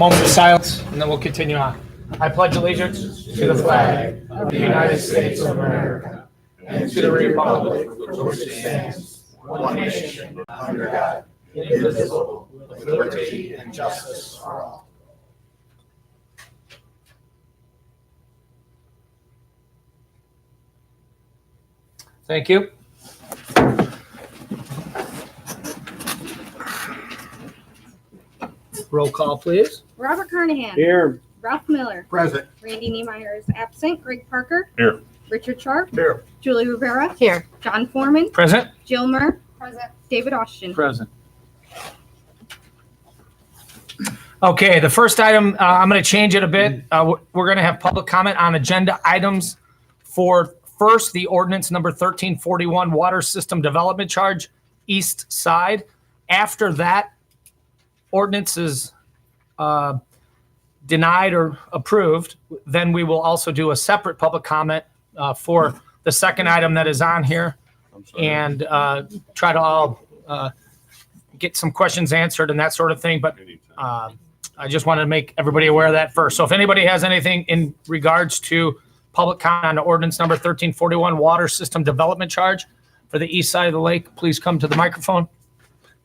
moment of silence, and then we'll continue on. I pledge allegiance to the flag of the United States of America and to the republic for which it stands, one nation, under God, indivisible, with liberty and justice for all. Thank you. Roll call, please. Robert Carnahan. Here. Ralph Miller. Present. Randy Niemeyer is absent. Greg Parker. Here. Richard Sharp. Here. Julie Rivera. Here. John Foreman. Present. Jill Murr. Present. David Austin. Present. Okay, the first item, I'm going to change it a bit. We're going to have public comment on agenda items for first, the ordinance number 1341, water system development charge, east side. After that ordinance is denied or approved, then we will also do a separate public comment for the second item that is on here and try to all get some questions answered and that sort of thing. But I just wanted to make everybody aware of that first. So if anybody has anything in regards to public comment on ordinance number 1341, water system development charge for the east side of the lake, please come to the microphone.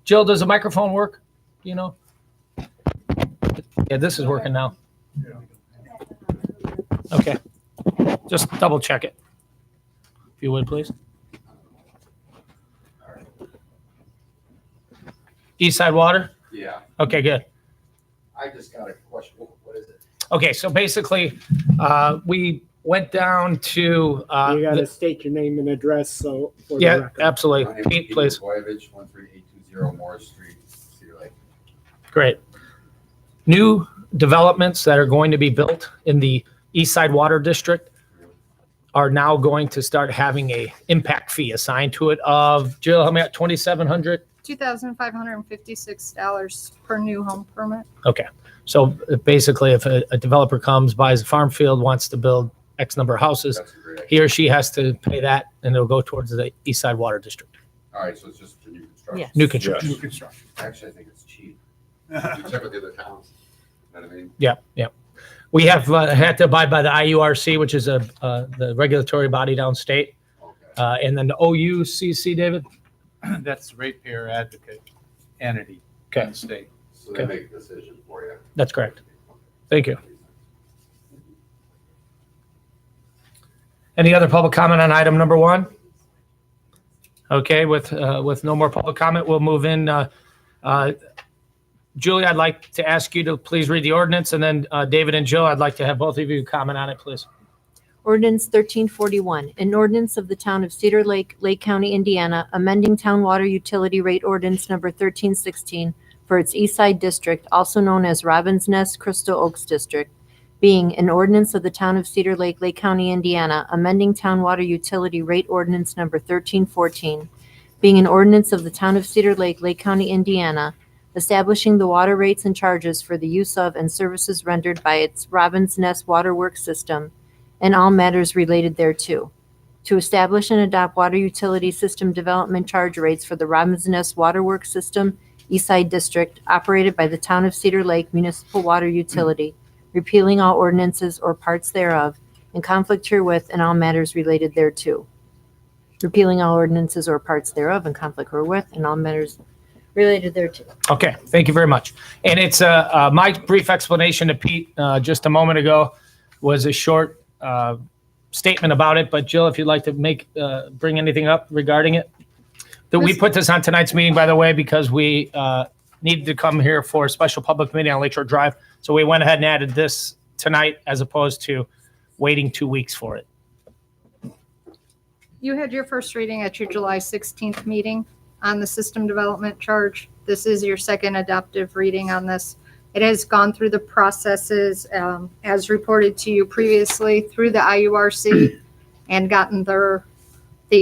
Jill, does the microphone work? Do you know? Yeah, this is working now. Okay. Just double check it. If you would, please. East side water? Yeah, Okay, good. I just got a question. What is it? Okay, so basically, we went down to, You gotta state your name and address, so. for the yeah, record. My absolutely. name is Pete, Peter please. Boyovich, 13820 Morris Street, Cedar Lake. Great. New developments that are going to be built in the East Side Water District are now going to start having a impact fee assigned to it of, Jill, how many, 2,700? $2,556 per new home permit. Okay. So basically, if a developer comes, buys a farm field, wants to build X number of houses, That's a great idea. he or she has to pay that, and it'll go towards the East Side Water District. All right, so it's just for new construction. Yes. New construction. New construction. Actually, I think it's cheap. You check with the other towns. You know what I mean? Yeah, yeah. We have had to abide by the IURC, which is the regulatory body downstate, Okay. and then the OUCC, David? That's the ratepayer advocate entity Okay. in the state. So they make a decision for you. That's correct. Thank you. Any other public comment on item number one? Okay, with no more public comment, we'll move in. Julie, I'd like to ask you to please read the ordinance, and then David and Jill, I'd like to have both of you comment on it, please. Ordinance 1341, an ordinance of the town of Cedar Lake, Lake County, Indiana, amending town water utility rate ordinance number 1316 for its East Side District, also known as Robins Nest Crystal Oaks District, being an ordinance of the town of Cedar Lake, Lake County, Indiana, amending town water utility rate ordinance number 1314, being an ordinance of the town of Cedar Lake, Lake County, Indiana, establishing the water rates and charges for the use of and services rendered by its Robins Nest Waterworks system and all matters related thereto, to establish and adopt water utility system development charge rates for the Robins Nest Waterworks System, East Side District, operated by the town of Cedar Lake Municipal Water Utility, repealing all ordinances or parts thereof in conflict herewith and all matters related thereto. Repealing all ordinances or parts thereof in conflict herewith and all matters related thereto. Okay, thank you very much. And it's my brief explanation to Pete just a moment ago was a short statement about it. But Jill, if you'd like to bring anything up regarding it. We put this on tonight's meeting, by the way, because we needed to come here for a special public meeting on Lakeshore Drive. So we went ahead and added this tonight as opposed to waiting 2 weeks for it. You had your first reading at your July 16th meeting on the system development charge. This is your second adoptive reading on this. It has gone through the processes as reported to you previously through the IURC and gotten the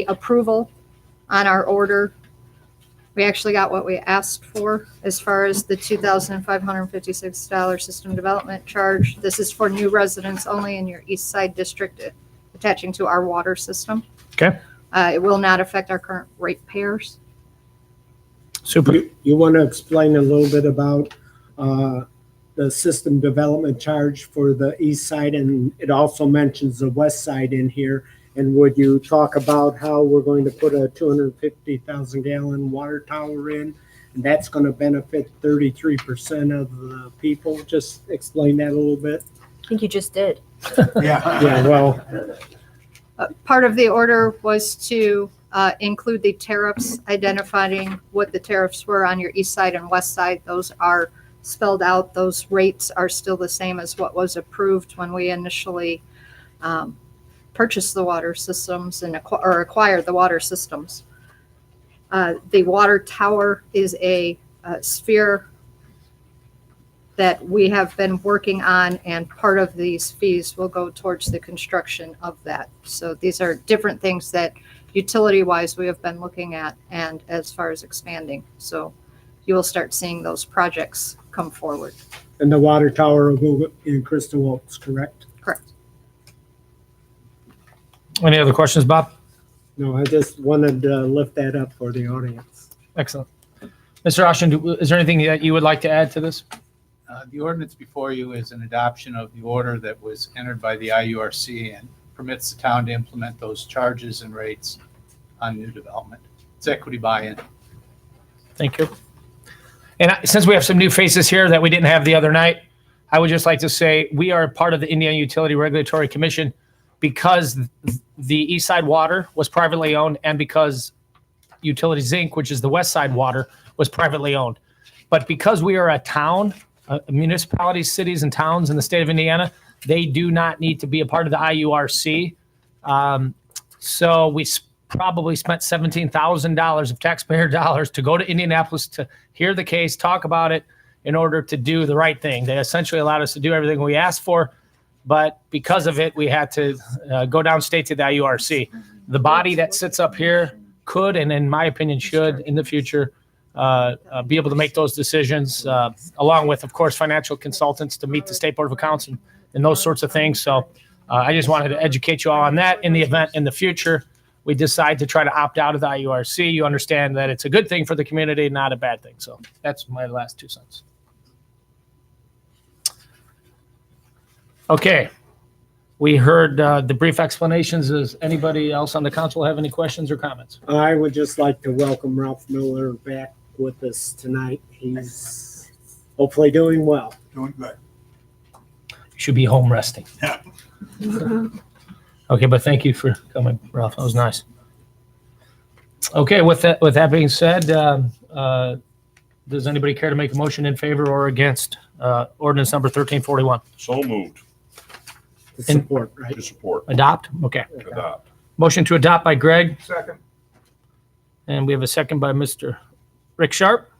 approval on our order. We actually got what we asked for as far as the $2,556 system development charge. This is for new residents only in your East Side District attaching to our water system. Okay, It will not affect our current ratepayers. super. You want to explain a little bit about the system development charge for the east side, and it also mentions the west side in here. And would you talk about how we're going to put a 250,000 gallon water tower in? And that's going to benefit 33% of the people. Just explain that a little bit. I think you just did. Yeah, well, Part of the order was to include the tariffs, identifying what the tariffs were on your east side and west side. Those are spelled out. Those rates are still the same as what was approved when we initially purchased the water systems and acquired the water systems. The water tower is a sphere that we have been working on, and part of these fees will go towards the construction of that. So these are different things that utility-wise we have been looking at, and as far as expanding. So you will start seeing those projects come forward. and the water tower will go in Crystal Oaks, correct? Correct. Any other questions, Bob? No, I just wanted to lift that up for the audience. Excellent. Mr. Austin, is there anything that you would like to add to this? The ordinance before you is an adoption of the order that was entered by the IURC and permits the town to implement those charges and rates on new development. It's equity buy-in. Thank you. And since we have some new faces here that we didn't have the other night, I would just like to say we are part of the Indiana Utility Regulatory Commission because the East Side Water was privately owned and because Utilities Inc., which is the West Side Water, was privately owned. But because we are a town, municipalities, cities, and towns in the state of Indiana, they do not need to be a part of the IURC. So we probably spent $17,000 of taxpayer dollars to go to Indianapolis to hear the case, talk about it in order to do the right thing. They essentially allowed us to do everything we asked for, but because of it, we had to go downstate to the IURC. The body that sits up here could, and in my opinion, should in the future, be able to make those decisions, along with, of course, financial consultants to meet the State Board of Accounts and those sorts of things. So I just wanted to educate you all on that. In the event in the future we decide to try to opt out of the IURC, you understand that it's a good thing for the community, not a bad thing. So that's my last 2 cents. Okay. We heard the brief explanations. Does anybody else on the council have any questions or comments? I would just like to welcome Ralph Miller back with us tonight. He's hopefully doing well. Doing good. You should be home resting. Yeah. Okay, but thank you for coming, Ralph. That was nice. Okay, with that being said, does anybody care to make a motion in favor or against ordinance number 1341? So moved To support, right? to support, Adopt? Okay. adopt. Motion to adopt by Greg, Second. and we have a second by Mr. Rick Sharp.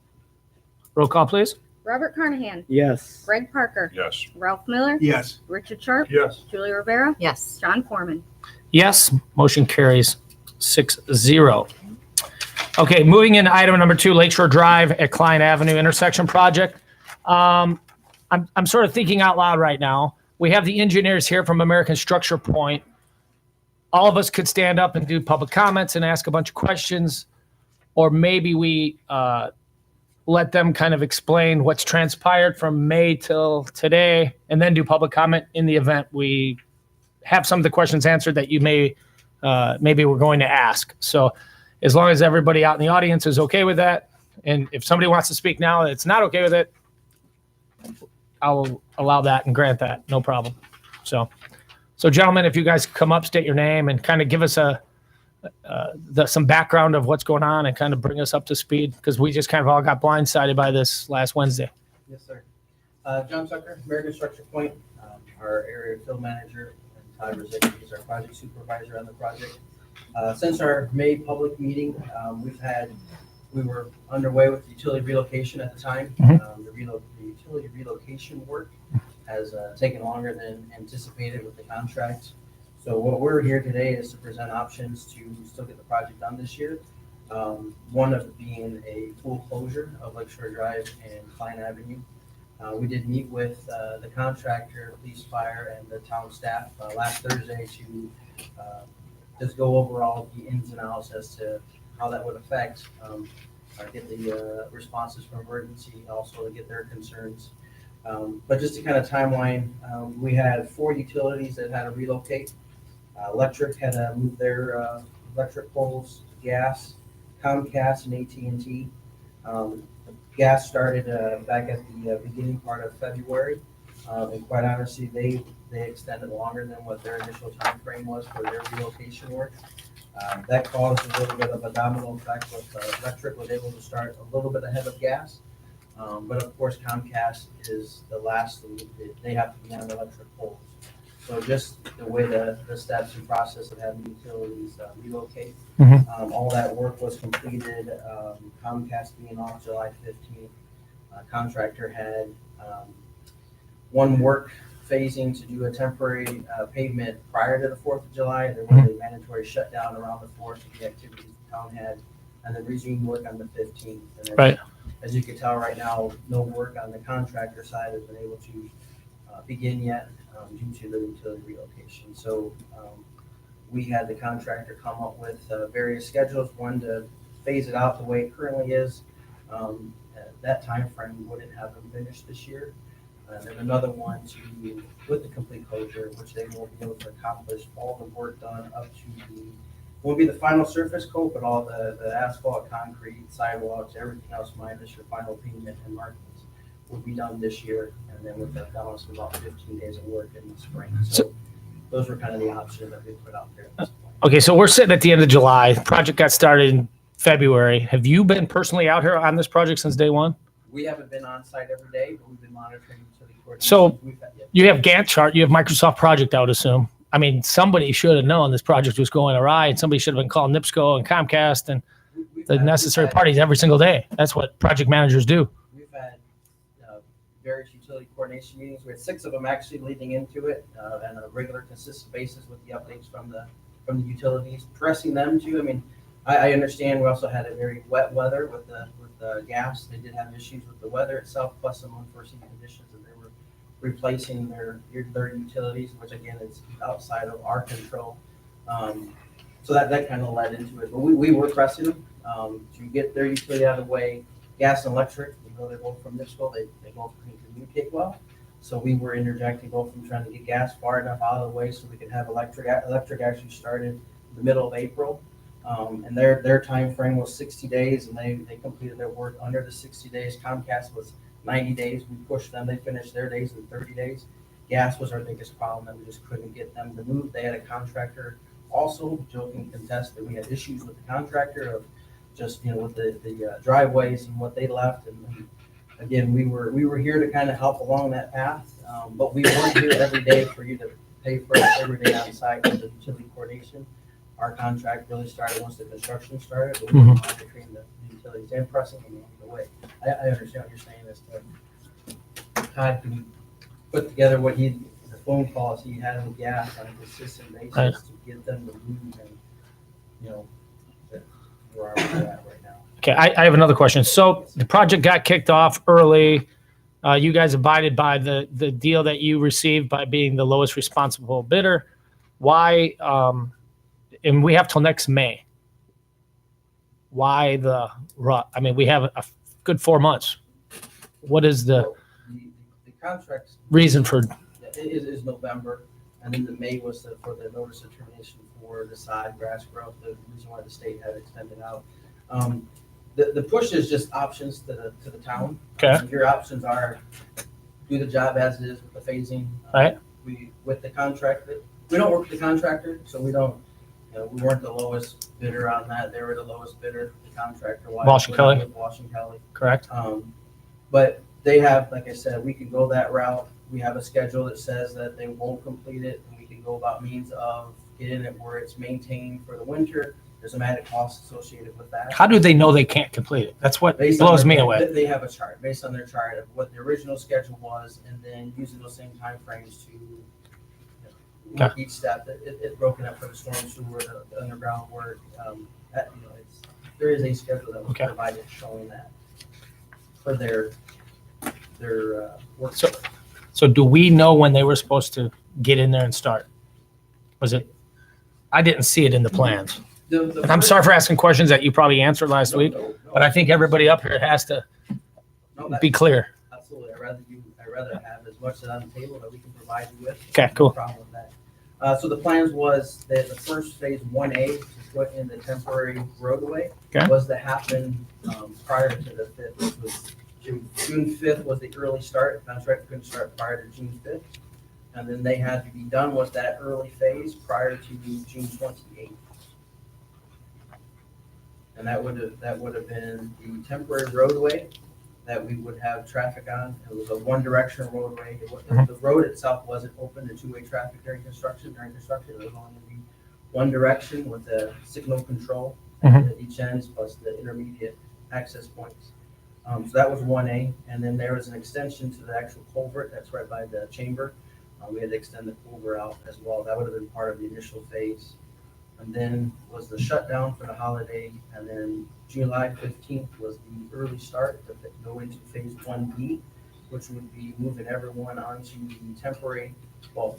Roll call, please. Robert Carnahan, Yes. Greg Parker, Yes. Ralph Miller, Yes. Richard Sharp, Yes. Julie Rivera, Yes. John Foreman. Yes, motion carries 6-0. Okay, moving into item number 2, Lakeshore Drive at Klein Avenue intersection project. I'm sort of thinking out loud right now. We have the engineers here from American Structure Point. All of us could stand up and do public comments and ask a bunch of questions, or maybe we let them kind of explain what's transpired from May till today, and then do public comment in the event we have some of the questions answered that you maybe we're going to ask. So as long as everybody out in the audience is okay with that, and if somebody wants to speak now that's not okay with it, I'll allow that and grant that, no problem. So gentlemen, if you guys could come up, state your name, and kind of give us some background of what's going on and kind of bring us up to speed, because we just kind of all got blindsided by this last Wednesday. Yes, sir. John Tucker, American Structure Point, our area field manager, and Todd Rosicki is our project supervisor on the project. Since our May public meeting, we were underway with utility relocation at the time. Mhm. The utility relocation work has taken longer than anticipated with the contract. So what we're here today is to present options to still get the project done this year. One of being a full closure of Lakeshore Drive and Klein Avenue. We did meet with the contractor, police, fire, and the town staff last Thursday to just go over all the ins and outs as to how that would affect, get the responses from emergency, also to get their concerns. But just to kind of timeline, we had 4 utilities that had to relocate. Electric had to move their electric poles, gas, Comcast and AT&T. Gas started back at the beginning part of February. And quite honestly, they extended longer than what their initial time frame was for their relocation work. That caused a little bit of a domino effect with electric was able to start a little bit ahead of gas. But of course Comcast is the last, they have to be on electric poles. So just the way the steps and process of having utilities relocate, all that work was completed. Comcast being off July 15th, contractor had one work phasing to do a temporary pavement prior to the 4th of July. There was a mandatory shutdown around the 4th of the activities the town had, and then resumed work on the 15th. And then, Right. as you can tell right now, no work on the contractor side has been able to begin yet due to the utility relocation. So we had the contractor come up with various schedules, one to phase it out the way it currently is. That time frame wouldn't have them finished this year. And then another one to, with the complete closure, which they will be able to accomplish all the work done up to won't be the final surface coat, but all the asphalt, concrete, sidewalks, everything else minus your final pavement and markings will be done this year. And then with that balance of about 15 days of work in the spring. So those were kind of the options that we put out there at this point. Okay, so we're sitting at the end of July. Project got started in February. Have you been personally out here on this project since day one? We haven't been on site every day, but we've been monitoring utility coordination. So We've had- yeah. you have Gantt chart, you have Microsoft Project, I would assume. I mean, somebody should have known this project was going awry, and somebody should have been calling NIPSCO and Comcast and We've the had- necessary we've had- parties every single day. That's what project managers do. We've had various utility coordination meetings. We had 6 of them actually leading into it, on a regular, consistent basis with the updates from the utilities, pressing them to. I mean, I understand we also had a very wet weather with the gas. They did have issues with the weather itself, plus some unforeseen conditions, and they were replacing their utilities, which again is outside of our control. So that kind of led into it. But we were pressing them to get their utility out of the way. Gas and electric, they're both from NIPSCO, they both can communicate well. So we were interjecting both from trying to get gas far enough out of the way so we could have electric. Electric actually started in the middle of April. And their time frame was 60 days, and they completed their work under the 60 days. Comcast was 90 days. We pushed them. They finished their days in 30 days. Gas was our biggest problem, and we just couldn't get them to move. They had a contractor also, Joe can contest that we had issues with the contractor of just, with the driveways and what they left. And again, we were here to kind of help along that path, but we weren't here every day for you to pay for us every day on site with the utility coordination. Our contract really started once the construction started, but we were monitoring the utilities and pressing them along the way. I understand what you're saying as to Todd can put together the phone calls he had with gas on a consistent basis Right. to get them to move, and where are we at right now? Okay, I have another question. So the project got kicked off early. You guys abided by the deal that you received by being the lowest responsible bidder. Why, and we have till next May. Why the rut? I mean, we have a good 4 months. What is the The contract's reason for, is November, and then the May was for the notice of termination for the sod grass growth, the reason why the state had extended out. The push is just options to the town. Okay. Your options are do the job as is with the phasing. Right. With the contractor, we don't work with the contractor, so we don't, we weren't the lowest bidder on that. They were the lowest bidder, the contractor. Walsh and Kelly. Walsh and Kelly. correct? But they have, like I said, we can go that route. We have a schedule that says that they won't complete it, and we can go about means of getting it where it's maintained for the winter. There's some added costs associated with that. How do they know they can't complete it? That's what Based on blows their- me away. They have a chart, based on their chart of what the original schedule was, and then using those same timeframes to work each step. It's broken up for the storm sewer, the underground work. There is a schedule that was Okay. provided showing that for their work. So do we know when they were supposed to get in there and start? Was it, I didn't see it in the plans. And I'm sorry for asking questions that you probably answered last week, but I think everybody up here has to be clear. Absolutely. absolutely. I'd rather have as much on the table that we can provide you with. Okay, cool. No problem with that. So the plans was that the first phase 1A to put in the temporary roadway Okay. was to happen prior to the 5th, which was June 5th was the early start. Contract couldn't start prior to June 5th. And then they had to be done with that early phase prior to June 28th. And that would have been the temporary roadway that we would have traffic on. It was a one-direction roadway. The road itself wasn't open to two-way traffic during construction. It was only going to be one direction with a signal control at each end, plus the intermediate access points. So that was 1A. And then there was an extension to the actual culvert that's right by the chamber. We had to extend the culvert out as well. That would have been part of the initial phase. And then was the shutdown for the holiday. And then July 15th was the early start to go into phase 1B, which would be moving everyone onto the temporary,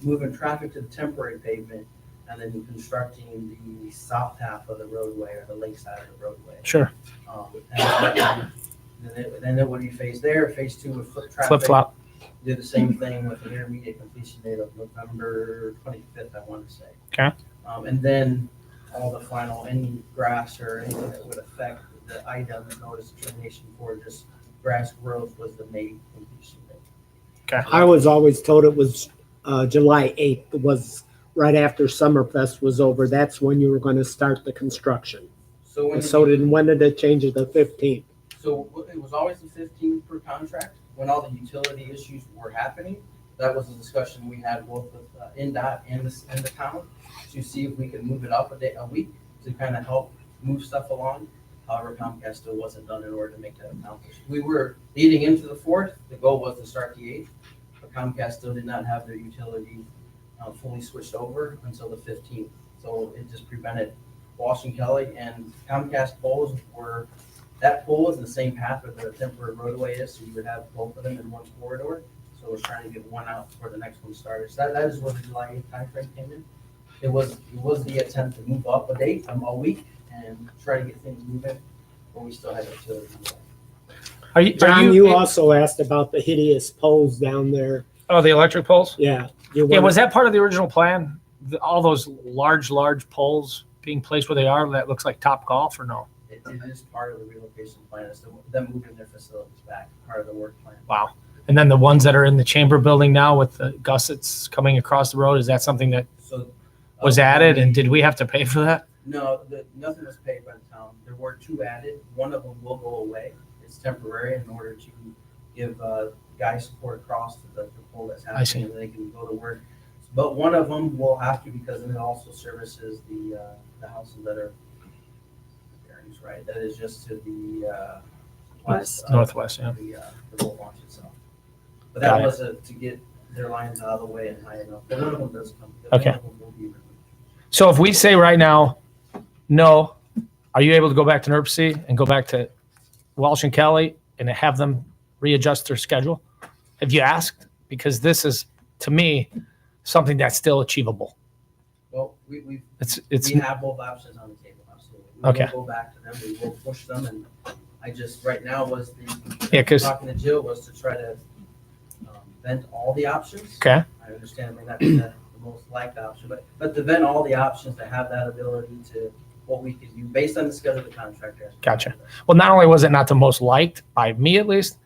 moving traffic to the temporary pavement and then constructing the south half of the roadway or the lake side of the roadway. Sure. And then it would be phase there. Phase 2 would flip traffic. Flip-flop. Do the same thing with an intermediate completion date of November 25th, I want to say. Okay. And then all the final, any grass or anything that would affect the item notice of termination for just grass growth was the May completion date. I was always told it was July 8th was right after Summerfest was over. That's when you were going to start the construction. So When did it change to the 15th? So it was always the 15th per contract. When all the utility issues were happening, that was a discussion we had both with NDOT and the town to see if we could move it up a week to kind of help move stuff along. However, Comcast still wasn't done in order to make that accomplished. We were leading into the 4th. The goal was to start the 8th, but Comcast still did not have their utility fully switched over until the 15th. So it just prevented Walsh and Kelly and Comcast poles were. That pole is the same path where the temporary roadway is, so you would have both of them in one corridor. So we're trying to get one out before the next one started. So that is where the July 8th timeframe came in. It was the attempt to move up a date, a week, and try to get things moving, but we still had utility. John, you also asked about the hideous poles down there. Oh, the electric poles? Yeah. Yeah, was that part of the original plan? All those large poles being placed where they are, that looks like Top Golf, or no? It is part of the relocation plan, is them moving their facilities back, part of the work plan. Wow. And then the ones that are in the chamber building now with the gussets coming across the road, is that something that So was added, and did we have to pay for that? No, nothing was paid by the town. There were 2 added. One of them will go away. It's temporary in order to give guy support across the pole that's I see. happening, and they can go to work. But one of them will have to, because it also services the houses that are bearings, right? That is just to the west. Northwest, yeah. The boat launch itself. But Got that it. was to get their lines out of the way and high enough. But one of them does come. Okay. One of them will be removed. So if we say right now, no, are you able to go back to NERC and go back to Walsh and Kelly and have them readjust their schedule? Have you asked? Because this is, to me, something that's still achievable. Well, we It's have both options on the table, absolutely. Okay. We will go back to them, we will push them, and I just, right now was Yeah, 'cause- talking to Jill was to try to vent all the options. okay. I understand it may not be the most liked option, but to vent all the options, to have that ability to, what we could do based on the schedule of the contractor. Gotcha. Well, not only was it not the most liked by me, at least,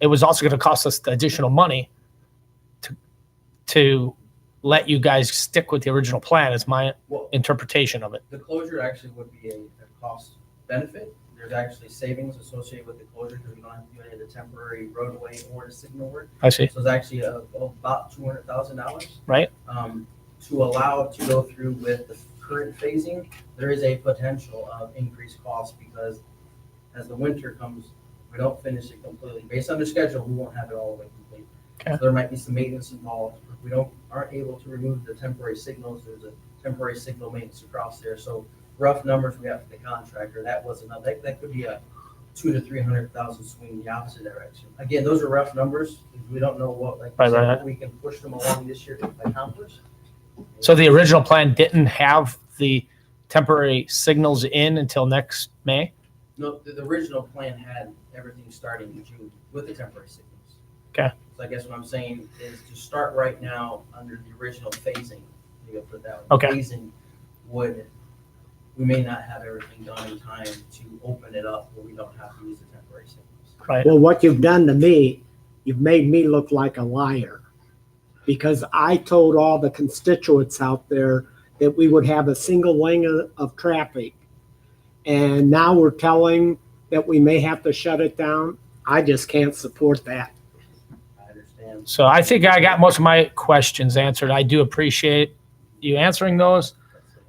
it was also going to cost us the additional money to let you guys stick with the original plan. Is my Well, interpretation of it. the closure actually would be a cost benefit. There's actually savings associated with the closure because we don't have to do any of the temporary roadway or the signal work. I see. So it's actually about $200,000. Right. To allow to go through with the current phasing, there is a potential of increased cost because as the winter comes, we don't finish it completely. Based on the schedule, we won't have it all the way complete. Okay. So there might be some maintenance involved. If we aren't able to remove the temporary signals, there's a temporary signal maintenance across there. So rough numbers we have for the contractor, that could be a 200,000 to 300,000 swing in the opposite direction. Again, those are rough numbers. We don't know what, like you said, what we can push them along this year to accomplish. So the original plan didn't have the temporary signals in until next May? No, the original plan had everything starting in June with the temporary signals. Okay. So I guess what I'm saying is to start right now under the original phasing, you put that way. Okay. Phasing we may not have everything done in time to open it up where we don't have to use the temporary signals. Right. Well, what you've done to me, you've made me look like a liar. Because I told all the constituents out there that we would have a single lane of traffic. And now we're telling that we may have to shut it down. I just can't support that. I understand. So I think I got most of my questions answered. I do appreciate you answering those.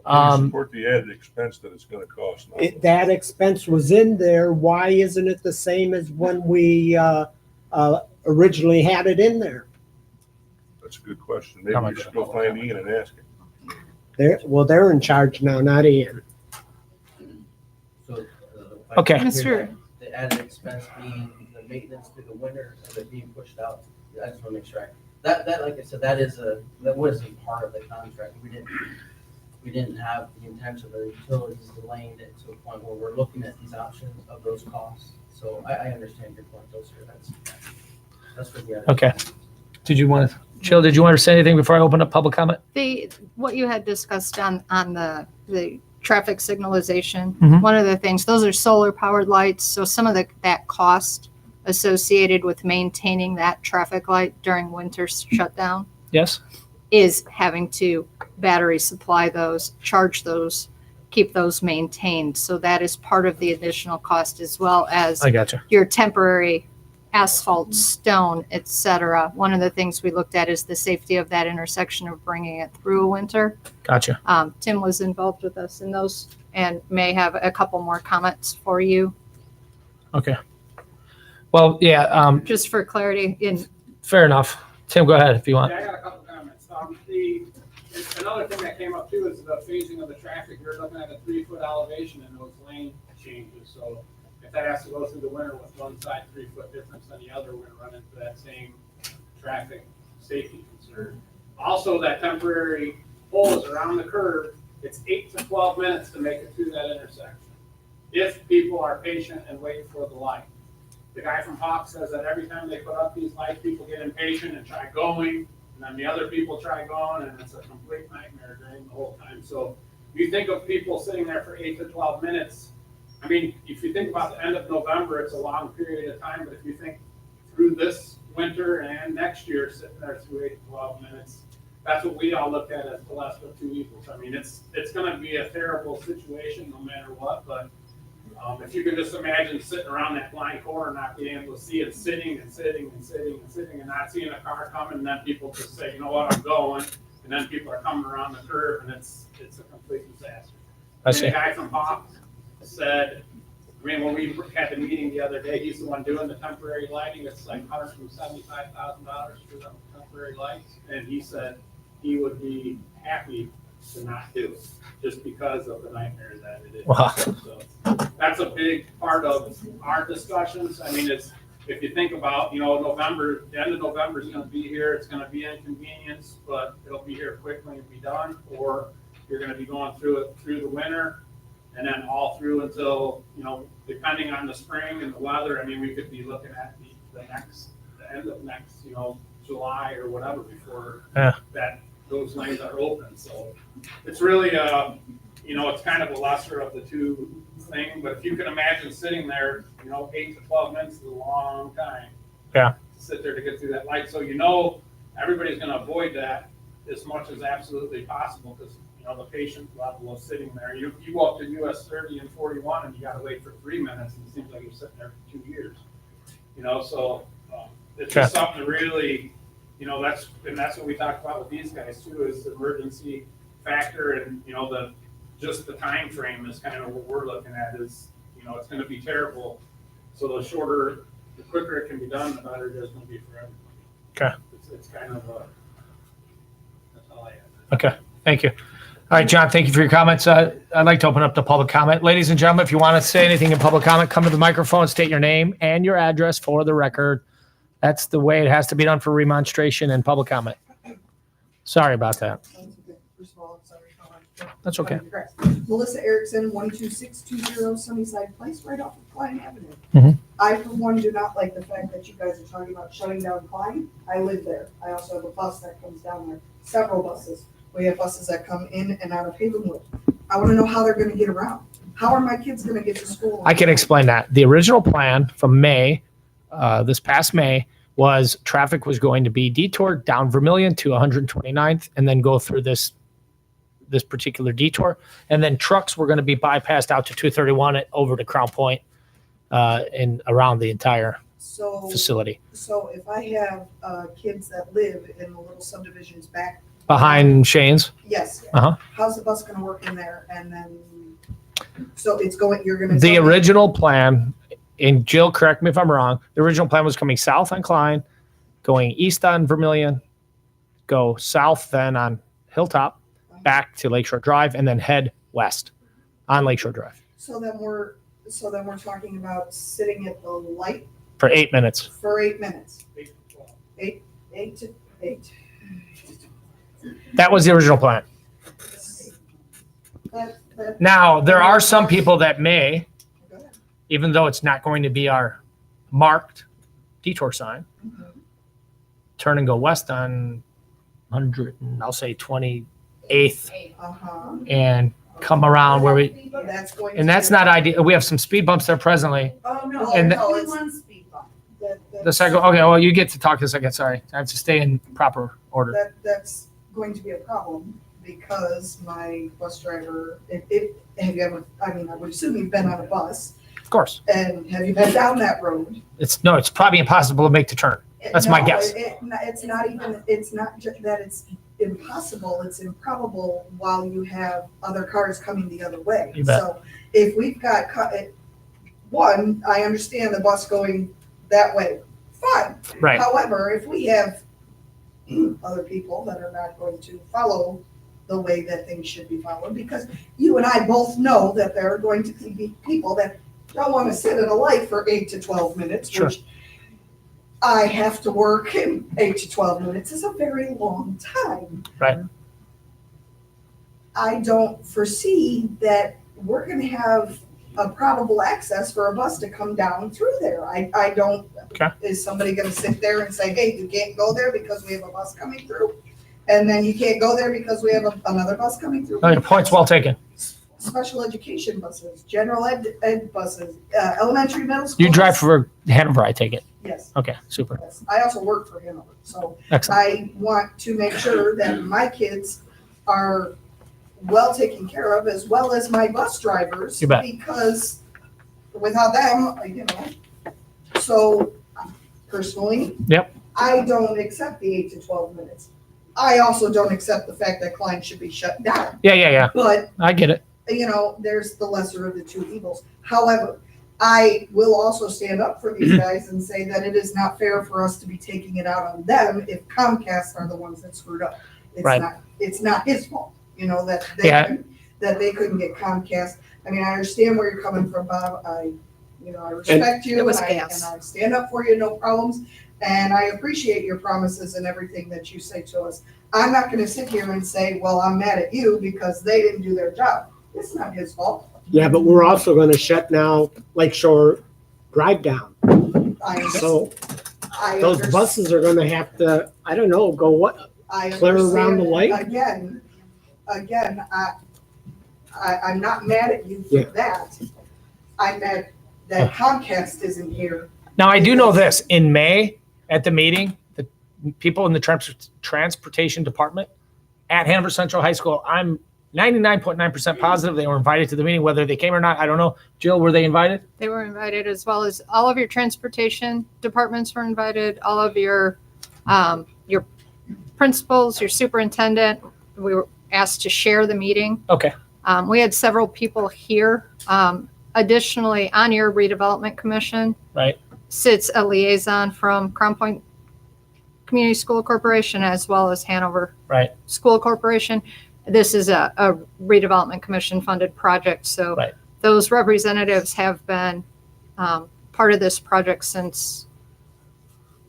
You support the added expense that it's gonna cost now. That expense was in there. Why isn't it the same as when we originally had it in there? That's a good question. Maybe How we much? should go find Ian and ask him. They're in charge now, not Ian. So, Okay. Mr. The added expense being the maintenance through the winter and it being pushed out. I just want to make sure. That, like I said, that wasn't part of the contract. We didn't have the intention of the utilities delaying it to a point where we're looking at these options of those costs. So I understand your point, those are, that's what the. Okay. Did you want to, Jill, did you want to say anything before I open up public comment? What you had discussed on the traffic signalization, Mhm. one of the things, those are solar powered lights. So some of that cost associated with maintaining that traffic light during winter shutdown Yes? is having to battery supply those, charge those, keep those maintained. So that is part of the additional cost, as well as I got you. your temporary asphalt, stone, et cetera. One of the things we looked at is the safety of that intersection of bringing it through a winter. Gotcha. Tim was involved with us in those and may have a couple more comments for you, Okay. Well, yeah, just for clarity. fair enough. Tim, go ahead if you want. Yeah, I got a couple comments. Another thing that came up too is the phasing of the traffic. You're looking at a 3-foot elevation in those lane changes. So if that has to go through the winter with one side 3-foot difference than the other, we're gonna run into that same traffic safety concern. Also, that temporary pole is around the curve. It's 8 to 12 minutes to make it through that intersection. If people are patient and wait for the light. The guy from Hawk says that every time they put up these lights, people get impatient and try going, and then the other people try going, and it's a complete nightmare during the whole time. So you think of people sitting there for 8 to 12 minutes. I mean, if you think about the end of November, it's a long period of time, but if you think through this winter and next year, sitting there through 8 to 12 minutes, that's what we all look at as the less of two evils. I mean, it's gonna be a terrible situation no matter what, but if you can just imagine sitting around that blind corner, not being able to see it, sitting and sitting and sitting and sitting and not seeing a car coming, and then people just say, you know what, I'm going, and then people are coming around the curve, and it's a complete disaster. I And see. the guy from Hawk said, I mean, when we had the meeting the other day, he's the one doing the temporary lighting. It's like $175,000 for the temporary lights. And he said he would be happy to not do it just because of the nightmare that it is. Wow. So that's a big part of our discussions. I mean, it's, if you think about, November, the end of November is gonna be here. It's gonna be inconvenience, but it'll be here quickly and be done. Or you're gonna be going through it through the winter and then all through until, depending on the spring and the weather, I mean, we could be looking at the end of next, July or whatever before Yeah. that those lanes are open. So it's really, it's kind of a lesser of the two thing, but if you can imagine sitting there, 8 to 12 minutes is a long time. Yeah. To sit there to get through that light. So everybody's gonna avoid that as much as absolutely possible because, the patient level of sitting there. You go up to US 30 and 41 and you gotta wait for 3 minutes and it seems like you're sitting there for 2 years. So it's just something to really, that's what we talked about with these guys too, is the emergency factor and, just the time frame is kind of what we're looking at is, it's gonna be terrible. So the quicker it can be done, the better it is gonna be for everybody. Okay. It's kind of that's all I have. Okay, thank you. All right, John, thank you for your comments. I'd like to open up the public comment. Ladies and gentlemen, if you want to say anything in public comment, come to the microphone, state your name and your address for the record. That's the way it has to be done for remonstration and public comment. Sorry about that. First of all, I'm sorry. That's okay. Melissa Erickson, 12620 Sunnyside Place, right off of Klein Avenue. I, for one, do not like the fact that you guys are talking about shutting down Klein. I live there. I also have a bus that comes down there, several buses. We have buses that come in and out of Havenwood. I want to know how they're going to get around. How are my kids going to get to school? I can explain that. The original plan from May, this past May, was traffic was going to be detoured down Vermillion to 129th and then go through this particular detour. And then trucks were going to be bypassed out to 231 over to Crown Point and around the entire So, facility. so if I have kids that live in the little subdivisions back, Behind Shane's, yes. Uh-huh. How's the bus going to work in there? And then, so it's going, you're going to. the original plan, and Jill, correct me if I'm wrong, the original plan was coming south on Klein, going east on Vermillion, go south then on Hilltop, back to Lakeshore Drive, and then head west on Lakeshore Drive So then we're talking about sitting at the light for 8 minutes. for 8 minutes. 8 to 12. Eight to 8. That was the original plan. That, Now, there are some people that may, go ahead. even though it's not going to be our marked detour sign, turn and go west on 100, and I'll say 28th, Uh-huh. and come around where we, That's going to. and that's not ideal. We have some speed bumps there presently. Oh, no. And no, the- it's one speed bump. The second, okay, well, you get to talk a second, sorry. I have to stay in proper order. That's going to be a problem because my bus driver, have you ever, I mean, I would assume you've been on a bus Of course. and have you been down that road? It's probably impossible to make the turn. That's my No, guess. It's not even, it's not that it's impossible, it's improbable while you have other cars coming the other way. You bet. So if we've got, one, I understand the bus going that way, fine. Right. However, if we have other people that are not going to follow the way that things should be followed, because you and I both know that there are going to be people that don't want to sit at a light for 8 to 12 minutes, Sure. which I have to work, and 8 to 12 minutes is a very long time. Right. I don't foresee that we're going to have a probable access for a bus to come down through there. I don't. Okay. Is somebody going to sit there and say, hey, you can't go there because we have a bus coming through? And then you can't go there because we have another bus coming through? No, your point's well taken. Special education buses, general ed buses, elementary, middle school. You drive bus- for Hanover, I take it. Yes. Okay, super. Yes. I also work for Hanover, so Excellent. I want to make sure that my kids are well taken care of, as well as my bus drivers. You bet. Because without them, you know, so personally. Yep. I don't accept the 8 to 12 minutes. I also don't accept the fact that Klein should be shut down, Yeah. but I get it. you know, there's the lesser of the two evils. However, I will also stand up for these guys and say that it is not fair for us to be taking it out on them if Comcast are the ones that screwed up. Right. It's not his fault, you know, that Yeah. that they couldn't get Comcast. I mean, I understand where you're coming from, Bob. I respect you It was and gas. I stand up for you, no problems. And I appreciate your promises and everything that you say to us. I'm not gonna sit here and say, well, I'm mad at you because they didn't do their job. It's not his fault. Yeah, but we're also gonna shut now Lakeshore Drive down. So those buses are gonna have to, I don't know, go what, clear around the lake? Again, I'm not mad at you Yeah. for that. I'm mad that Comcast isn't here. Now, I do know this. In May, at the meeting, the people in the transportation department at Hanover Central High School, I'm 99.9% positive they were invited to the meeting. Whether they came or not, I don't know. Jill, were they invited? They were invited, as well as all of your transportation departments were invited, all of your principals, your superintendent. We were asked to share the meeting. Okay. We had several people here. Additionally, on your redevelopment commission Right. sits a liaison from Crown Point Community School Corporation as well as Hanover Right. School Corporation. This is a redevelopment commission funded project, so Right. those representatives have been part of this project since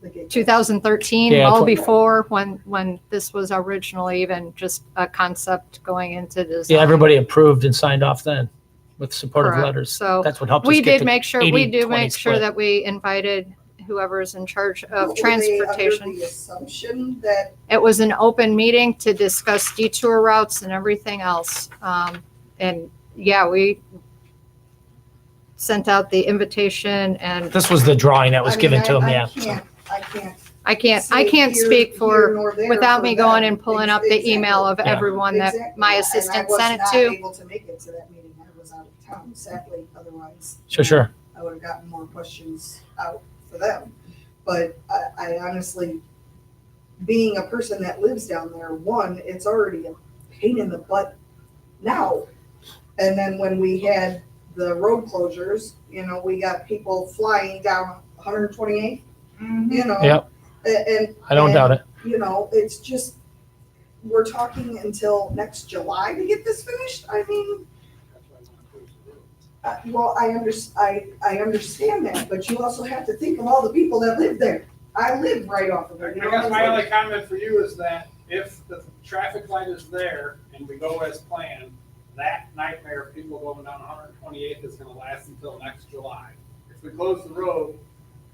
The gate. 2013, Yeah, well 20 before when this was originally even just a concept going into design. Yeah, everybody approved and signed off then. with supportive Correct. letters. So That's what helped us we get did the make sure, 80-20 split. that we invited whoever's in charge of Were they under transportation. the assumption that, It was an open meeting to discuss detour routes and everything else. And yeah, we sent out the invitation and This was the drawing that was I mean, given to them, I yeah. can't I can't say speak here for, nor there without for me going them. and pulling up the Exactly. email of Yeah. everyone that Exactly. my And assistant I sent it was to. not able to make it to that meeting. I was out of town, sadly, otherwise. Sure. I would have gotten more questions out for them. But I honestly, being a person that lives down there, one, it's already a pain in the butt now. And then when we had the road closures, you know, we got people flying down 128th, you know. Yep. And. I don't doubt it. You know, it's just, we're talking until next July to get this finished. I mean, well, I understand that, but you also have to think of all the people that live there. I live right off of I it. you know, guess my it's only like- comment for you is that if the traffic light is there and we go as planned, that nightmare of people going down 128th is gonna last until next July. If we close the road,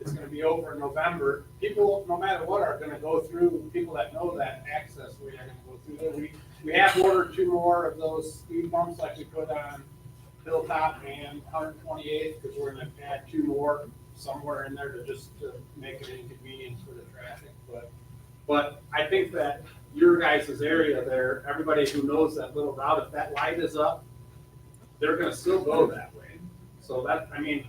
it's gonna be over in November. People, no matter what, are gonna go through, people that know that access way are gonna go through there. We have ordered 2 more of those speed bumps like we put on Hilltop and 128th, because we're gonna add 2 more somewhere in there to make it inconvenient for the traffic, but I think that your guys' area there, everybody who knows that little route, if that light is up, they're gonna still go that way. So that, I mean,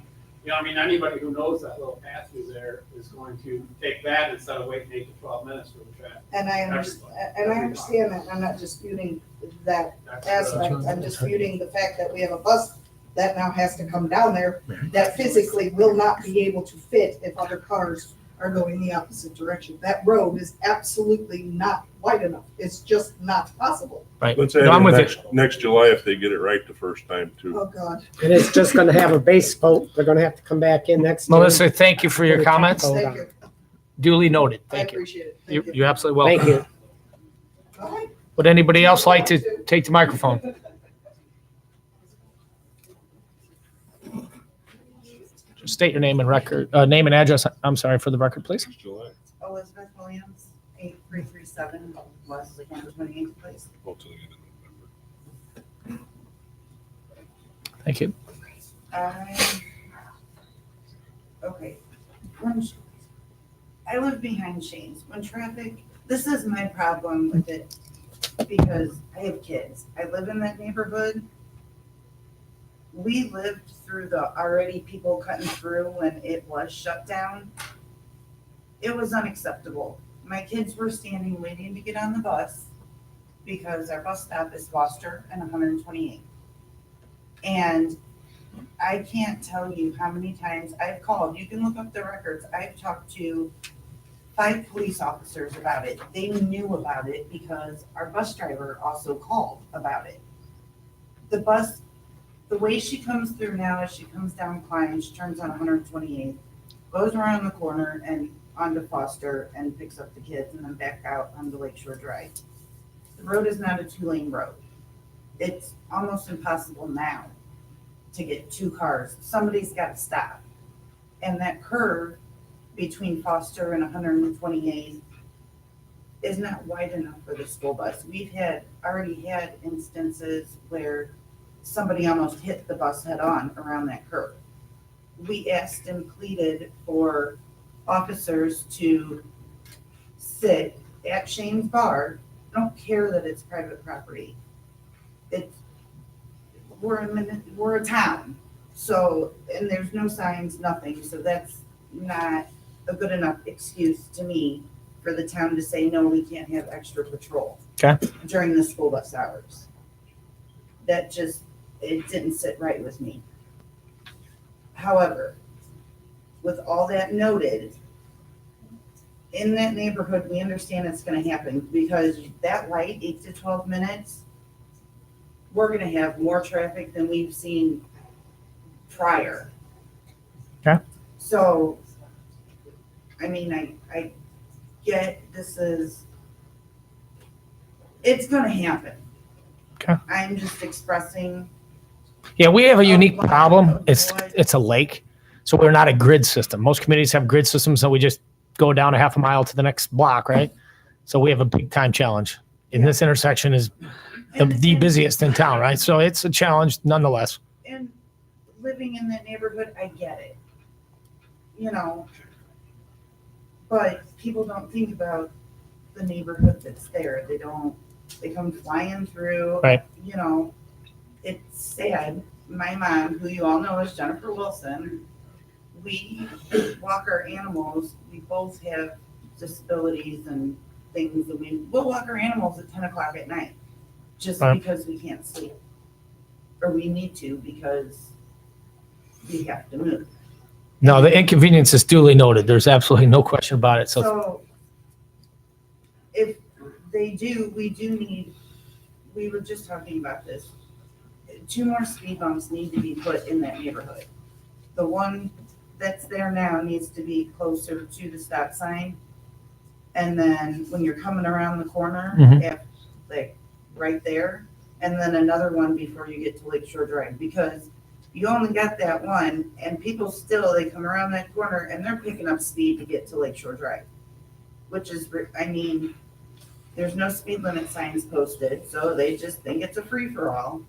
anybody who knows that little path through there is going to take that instead of waiting 8 to 12 minutes for the traffic. And I understand that. I'm not disputing that aspect. I'm disputing the fact that we have a bus that now has to come down there that physically will not be able to fit if other cars are going the opposite direction. That road is absolutely not wide enough. It's just not possible. Right. Let's No, add I'm in with you. next July if they get it right the first time too. Oh, God. And it's just gonna have a base coat. They're gonna have to come back in next year. Melissa, thank you for your comments. Thank you. Duly noted. I Thank you. appreciate it. You- Thank you. You're absolutely welcome. Thank you. Bye. Would anybody else like to take the microphone? Just state your name and name and address, I'm sorry, for the record, please. Next July. Elizabeth Williams, 8337 West Licking 28th Place. Well, till the end of November. Thank you. Okay. I live behind Shane's. When traffic, this is my problem with it because I have kids. I live in that neighborhood. We lived through the already people cutting through when it was shut down. It was unacceptable. My kids were standing waiting to get on the bus because our bus stop is Foster and 128. And I can't tell you how many times I've called. You can look up the records. I've talked to 5 police officers about it. They knew about it because our bus driver also called about it. The bus, the way she comes through now is she comes down Klein, she turns on 128, goes around the corner and onto Foster and picks up the kids and then back out onto Lakeshore Drive. The road is not a 2-lane road. It's almost impossible now to get 2 cars. Somebody's got to stop. And that curve between Foster and 128 is not wide enough for the school bus. We've already had instances where somebody almost hit the bus head on around that curve. We asked and pleaded for officers to sit at Shane's Bar. I don't care that it's private property. We're a town, so, and there's no signs, nothing, so that's not a good enough excuse to me for the town to say, no, we can't have extra patrol. Okay. During the school bus hours. That just, it didn't sit right with me. However, with all that noted, in that neighborhood, we understand it's gonna happen because that light, 8 to 12 minutes, we're gonna have more traffic than we've seen prior. Okay. So, I mean, I get it's gonna happen. Okay. I'm just expressing Yeah, we have a unique problem. It's a lake, so we're not a grid system. Most communities have grid systems, so we just go down a half a mile to the next block, right? So we have a big time challenge. And this intersection is the busiest in town, right? So it's a challenge nonetheless. And living in that neighborhood, I get it. You know, but people don't think about the neighborhood that's there. They come flying through. Right. You know, it's sad. My mom, who you all know is Jennifer Wilson, we walk our animals. We both have disabilities and things that we'll walk our animals at 10 o'clock at night just Right. because we can't sleep. Or we need to because we have to move. No, the inconvenience is duly noted. There's absolutely no question about it. So So if they do, we were just talking about this. 2 more speed bumps need to be put in that neighborhood. The one that's there now needs to be closer to the stop sign. And then when you're coming around the corner, Mhm. like right there, and then another one before you get to Lakeshore Drive, because you only got that one, and people still, they come around that corner and they're picking up speed to get to Lakeshore Drive. Which is, I mean, there's no speed limit signs posted, so they just think it's a free-for-all.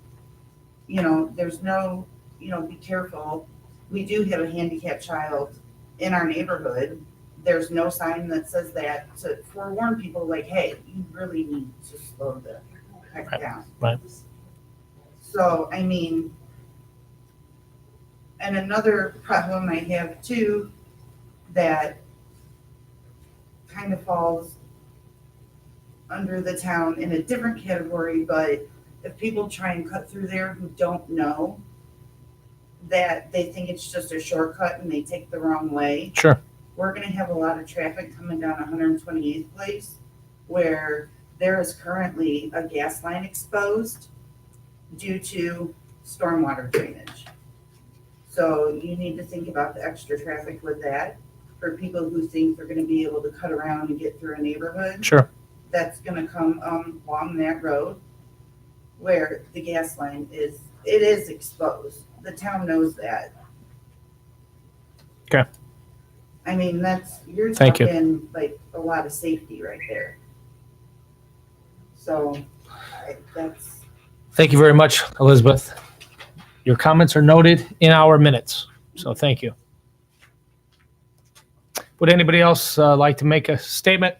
You know, there's no, be careful. We do have a handicapped child in our neighborhood. There's no sign that says that to forewarn people like, hey, you really need to slow the heck down. Right. So, I mean, and another problem I have too, that kind of falls under the town in a different category, but if people try and cut through there who don't know, that they think it's just a shortcut and they take the wrong way, sure. we're gonna have a lot of traffic coming down 128th Place where there is currently a gas line exposed due to stormwater drainage. So you need to think about the extra traffic with that for people who think they're gonna be able to cut around and get through a neighborhood. Sure. That's gonna come along that road where the gas line is exposed. The town knows that. Okay. I mean, you're Thank you. talking like a lot of safety right there. So that's, Thank you very much, Elizabeth. Your comments are noted in our minutes. So thank you. Would anybody else like to make a statement?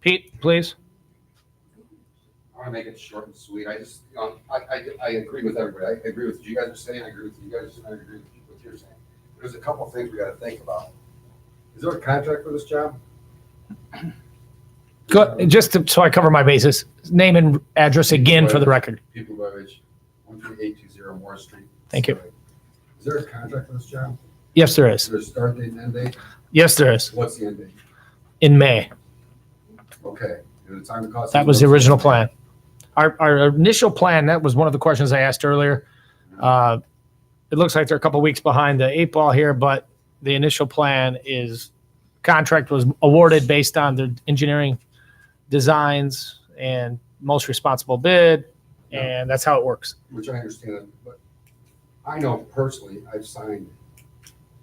Pete, please. I want to make it short and sweet. I just, I agree with everybody. I agree with what you guys are saying. I agree with you guys. I agree with what you're saying. There's a couple of things we got to think about. Is there a contract for this job? So I cover my bases. Name and address again for the record. People Burbage, 13820 Morris Street. Thank you. Is there a contract for this job? Yes, there Is is. there a start date and end date? Yes, there is. What's the end date? In May. Okay. And the time it costs. That was the original plan. Our initial plan, that was one of the questions I asked earlier. It looks like they're a couple weeks behind the 8 ball here, but the initial plan is contract was awarded based on the engineering designs and most responsible bid, and that's how it works. Which I understand, but I know personally, I've signed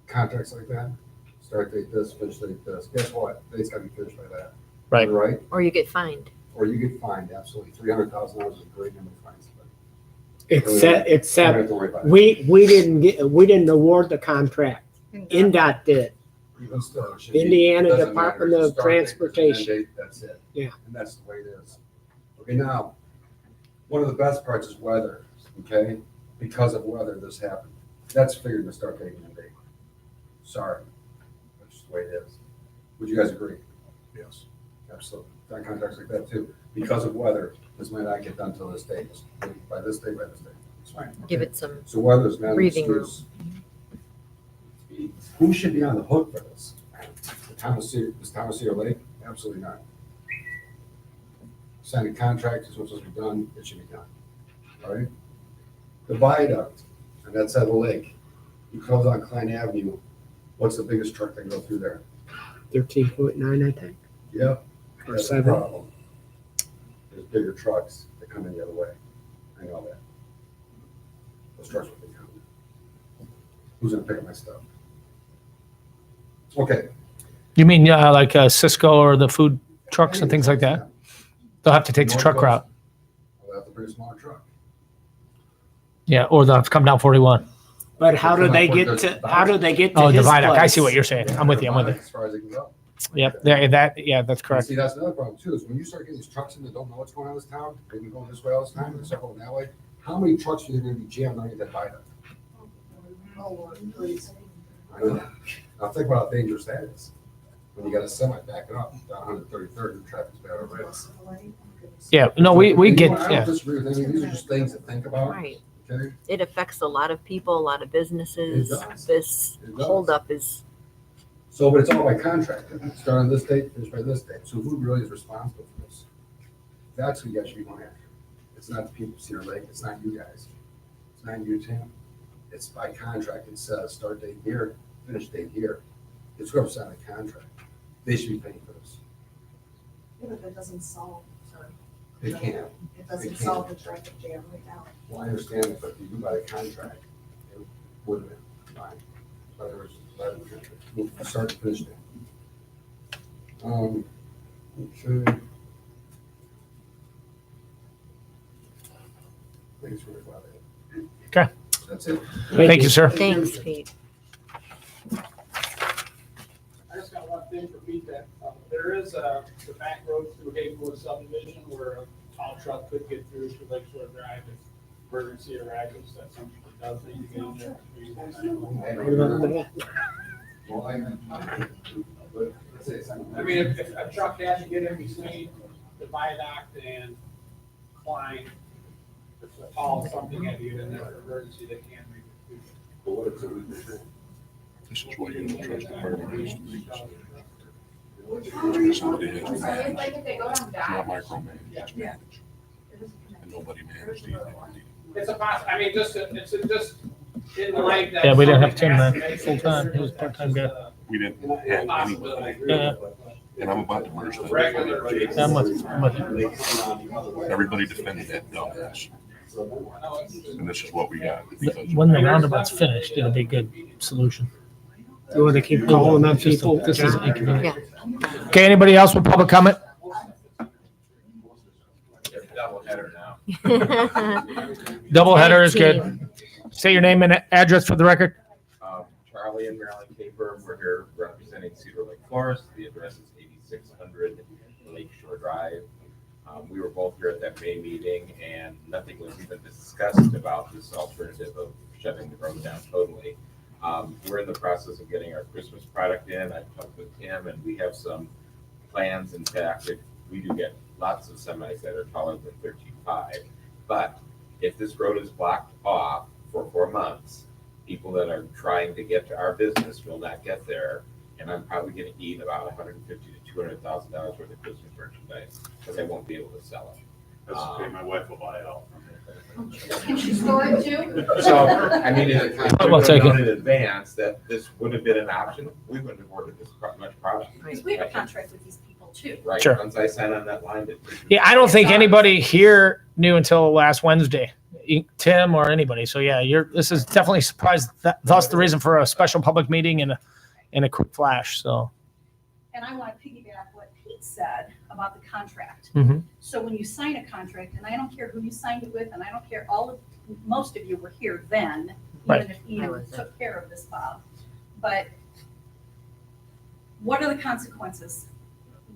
contracts like that. Start date this, finish date this. Guess what? It's got to be finished by that. Right. Right? Or you get fined. Or you get fined, absolutely. $300,000 is a great number of fines. But Except, you don't except have to worry about it. we didn't award the contract. NDOT did. Even still, it should be- Indiana doesn't Department matter. of Start date, Transportation. end date, that's it. Yeah. And that's the way it is. Okay, now, one of the best parts is weather, okay? Because of weather, this happened. That's figured in the start date and end date. Sorry. That's just the way it is. Would you guys agree? Yes. Absolutely. Done contracts like that too. Because of weather, this might not get done till this date. By this date, by this date. It's fine. Give okay? it some, So weather's not an breathing room. excuse. Who should be on the hook for this? The town of Cedar Lake? Absolutely not. Sign a contract, is what's supposed to be done, it should be done. All right? The viaduct, and that's at the lake. You close on Klein Avenue, what's the biggest truck that can go through there? 13.9, I think. Yep. Or That's a 7. problem. There's bigger trucks that come in the other way. I know that. those trucks will be coming. Who's gonna pick up my stuff? Okay. You mean like Cisco or the food trucks and things like that? They'll have to take the truck route. I'll have to bring a smaller truck. Yeah, or they'll have to come down 41. But how do they get to Oh, his divide up. I place? see what you're saying. I'm with you. As far as it can go. Yep. Yeah, that's correct. See, that's another problem too, is when you start getting these trucks in that don't know what's going on in this town, they've been going this way all this time, and they're going that way, how many trucks are there gonna be jammed underneath that viaduct? Oh, Lord, please. I don't know. Now think about how dangerous that is. When you got a semi backing up down 133rd, and traffic's bad already. Yeah, no, we get, I yeah. don't disagree with any, these are just things to think about, Right. okay? It affects a lot of people, a lot of businesses. It does. This It does. holdup is, So, but it's all by contract, start on this date, finish by this date, so who really is responsible for this? That's who you guys should be going after. It's not the people of Cedar Lake, it's not you guys, it's not you, Tim. It's by contract, it says start date here, finish date here. It's whoever signed the contract, they should be paying for this. Yeah, but that doesn't solve, sorry, They can't, it doesn't can't. solve the traffic jam right now. well, I understand it, but if you do by the contract, it would have been fine. But there was, we'll start to finish that. Okay. Thanks for about it. Okay. That's it. Thank you, sir. thanks, Pete. I just got one thing for feedback. There is the back road through Hazelwood subdivision where a tall truck could get through to Lakeshore Drive if emergency arrives. That's something that does need to get in there. I mean, if a truck has to get in between the viaduct and Klein, if it's a tall something had to get in there for emergency, they can make it. This is what you trust the department is to do. Somebody has to manage. Not micromanage, just manage. And nobody managed either. It's a I mean, just, it's just in the light that. Yeah, we didn't have something Tim has then, to make full-time. sure He was that part-time there's guy. We didn't a have anybody. possibility. Yeah. And I'm about to merge that. Regular. I'm with you. Everybody defended that dumbass. And this is what we got. because- When the roundabout's finished, it'll be a good solution. You want to keep calling on people? This is Yeah. inconvenient. Okay, anybody else with public comment? Double header is good. Say your name and address for the record. Charlie and Marilyn Caper, we're here representing Cedar Lake Forest. The address is 8600 Lake Shore Drive. We were both here at that May meeting and nothing was even discussed about this alternative of shutting the road down totally. We're in the process of getting our Christmas product in. I've talked with Tim and we have some plans. In fact, if we do get lots of semis that are taller than 13.5. But if this road is blocked off for 4 months, people that are trying to get to our business will not get there. And I'm probably gonna eat about $150,000 to $200,000 worth of Christmas merchandise because I won't be able to sell it. That's okay, my wife will buy it out. Can she store it too? So, I mean, in a We'll take it. in advance that this would have been an option, we wouldn't have ordered this much product. Because we have a contract with these people too. Right, Sure. once I signed on that line. Yeah, I don't think anybody here knew until last Wednesday, Tim or anybody. So yeah, this is definitely a surprise. Thus the reason for a special public meeting and a quick flash. So. And I want to piggyback what Pete said about the contract. Mhm. So when you sign a contract, and I don't care who you signed it with, and I don't care, most of you were here then, Right. even if Ian took care of this, Bob. But what are the consequences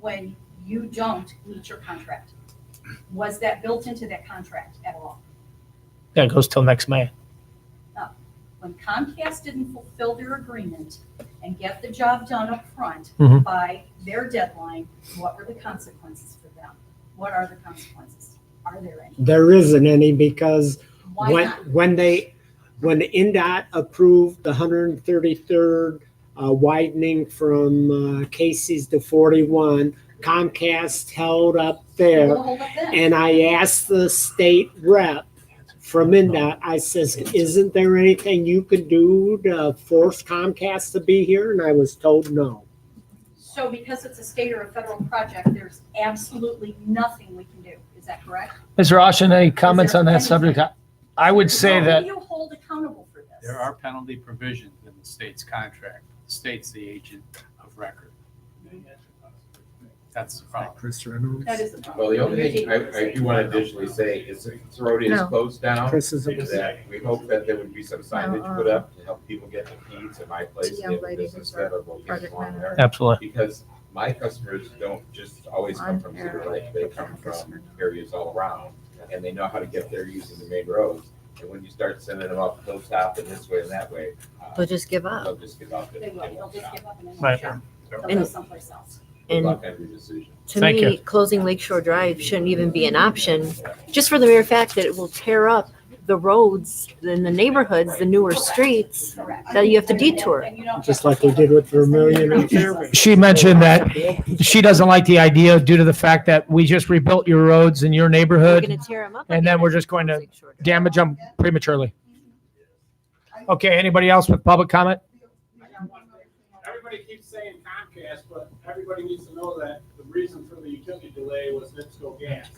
when you don't meet your contract? Was that built into that contract at all? Yeah, it goes till next May. When Comcast didn't fulfill their agreement and get the job done up front Mhm. by their deadline, what were the consequences for them? What are the consequences? Are there any? There isn't any because Why not? when NDOT approved the 133rd widening from Casey's to 41, Comcast held up there. We'll hold up then. And I asked the state rep from NDOT, I says, isn't there anything you could do to force Comcast to be here? And I was told no. So because it's a state or a federal project, there's absolutely nothing we can do. Is that correct? Mr. Austin, any comments there on that anything- subject? I would say How that do you hold a There are penalty provisions in the state's contract. The state's the agent of record. That's the problem. Chris Reynolds. That is the problem. Well, the only thing I do want to additionally say is if the road is No. closed down, Chris is is that we hope that there would be some signage put up to help people get to Pete's and my place, Young they have a lady business who's our that are located project along manager. there. Absolutely. Because my customers don't just always come from Cedar Lake, they come from areas all around, and they know how to get there using the main roads. And when you start sending them up Hilltop and this way and that way, They'll just give up. they'll just give up. They will, they'll just give up and then Right. they'll shop. They'll And- go someplace else. Good And luck on your decision. to Thank me, you. closing Lakeshore Drive shouldn't even be an option, just for the mere fact that it will tear up the roads in the neighborhoods, the newer streets, Correct. that you have to detour. And you don't Just have like to we did with Vermillion and Fairway. She mentioned that she doesn't like the idea due to the fact that we just rebuilt your roads in your We're neighborhood, gonna tear them up. and then we're just going to damage them prematurely. Okay, anybody else with public comment? I got one thing. Everybody keeps saying Comcast, but everybody needs to know that the reason for the utility delay was NIPSCO Gas.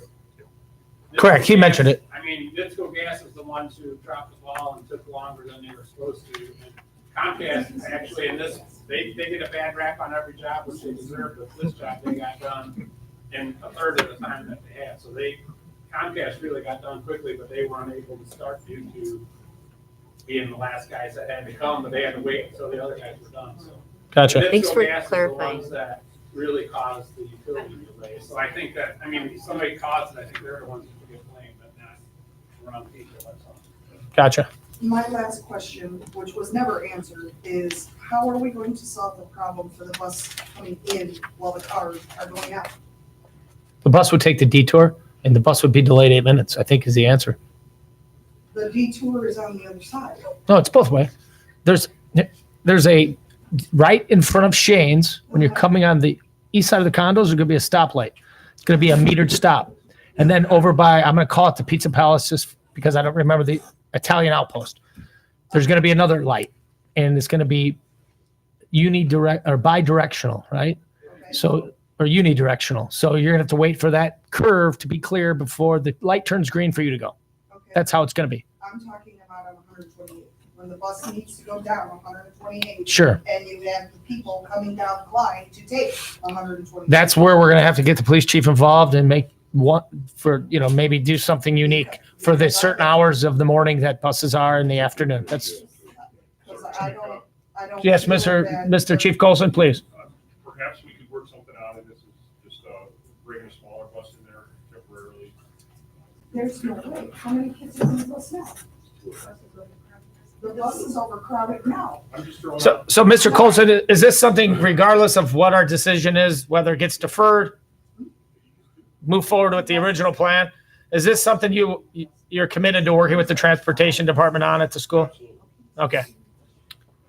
Correct, he mentioned it. I mean, NIPSCO Gas is the ones who dropped the ball and took longer than they were supposed to. And Comcast, actually, in this, they get a bad rap on every job, which they deserve, but this job they got done in a third of the time that they had. So Comcast really got done quickly, but they were unable to start due to being the last guys that had to come, but they had to wait until the other guys were done, so. Gotcha. Thanks NIPSCO for Gas is the clarifying. ones that really caused the utility delay. So I think that, I mean, if somebody caused it, I think they're the ones who get blamed, but not wrong people, that's all. Gotcha. My last question, which was never answered, is how are we going to solve the problem for the bus coming in while the cars are going out? The bus would take the detour, and the bus would be delayed 8 minutes, I think is the answer. The detour is on the other side. No, it's both way. There's a, right in front of Shane's, when you're coming on the east side of the condos, there's gonna be a stoplight. It's gonna be a metered stop. And then over by, I'm gonna call it the Pizza Palace, just because I don't remember the Italian Outpost. There's gonna be another light, and it's gonna be unidirect or bi-directional, right? Okay? So, or unidirectional. So you're gonna have to wait for that curve to be clear before the light turns green for you to go. Okay. That's how it's gonna be. I'm talking about on 128, when the bus needs to go down 128. Sure. And you have the people coming down the line to take 128. That's where we're gonna have to get the police chief involved and make one for, maybe do something unique for the certain hours of the morning that buses are in the afternoon. That's, Because I don't. yes, feel Mr. that- Chief Colson, please. Perhaps we could work something out, and this is just, bring a smaller bus in there temporarily. There's no way. How many kids are on the bus now? The bus is overcrowded now. I'm just throwing So, out, so Mr. Colson, is this something regardless of what our decision is, whether it gets deferred, move forward with the original plan? Is this something you're committed to working with the transportation department on at the school? Okay.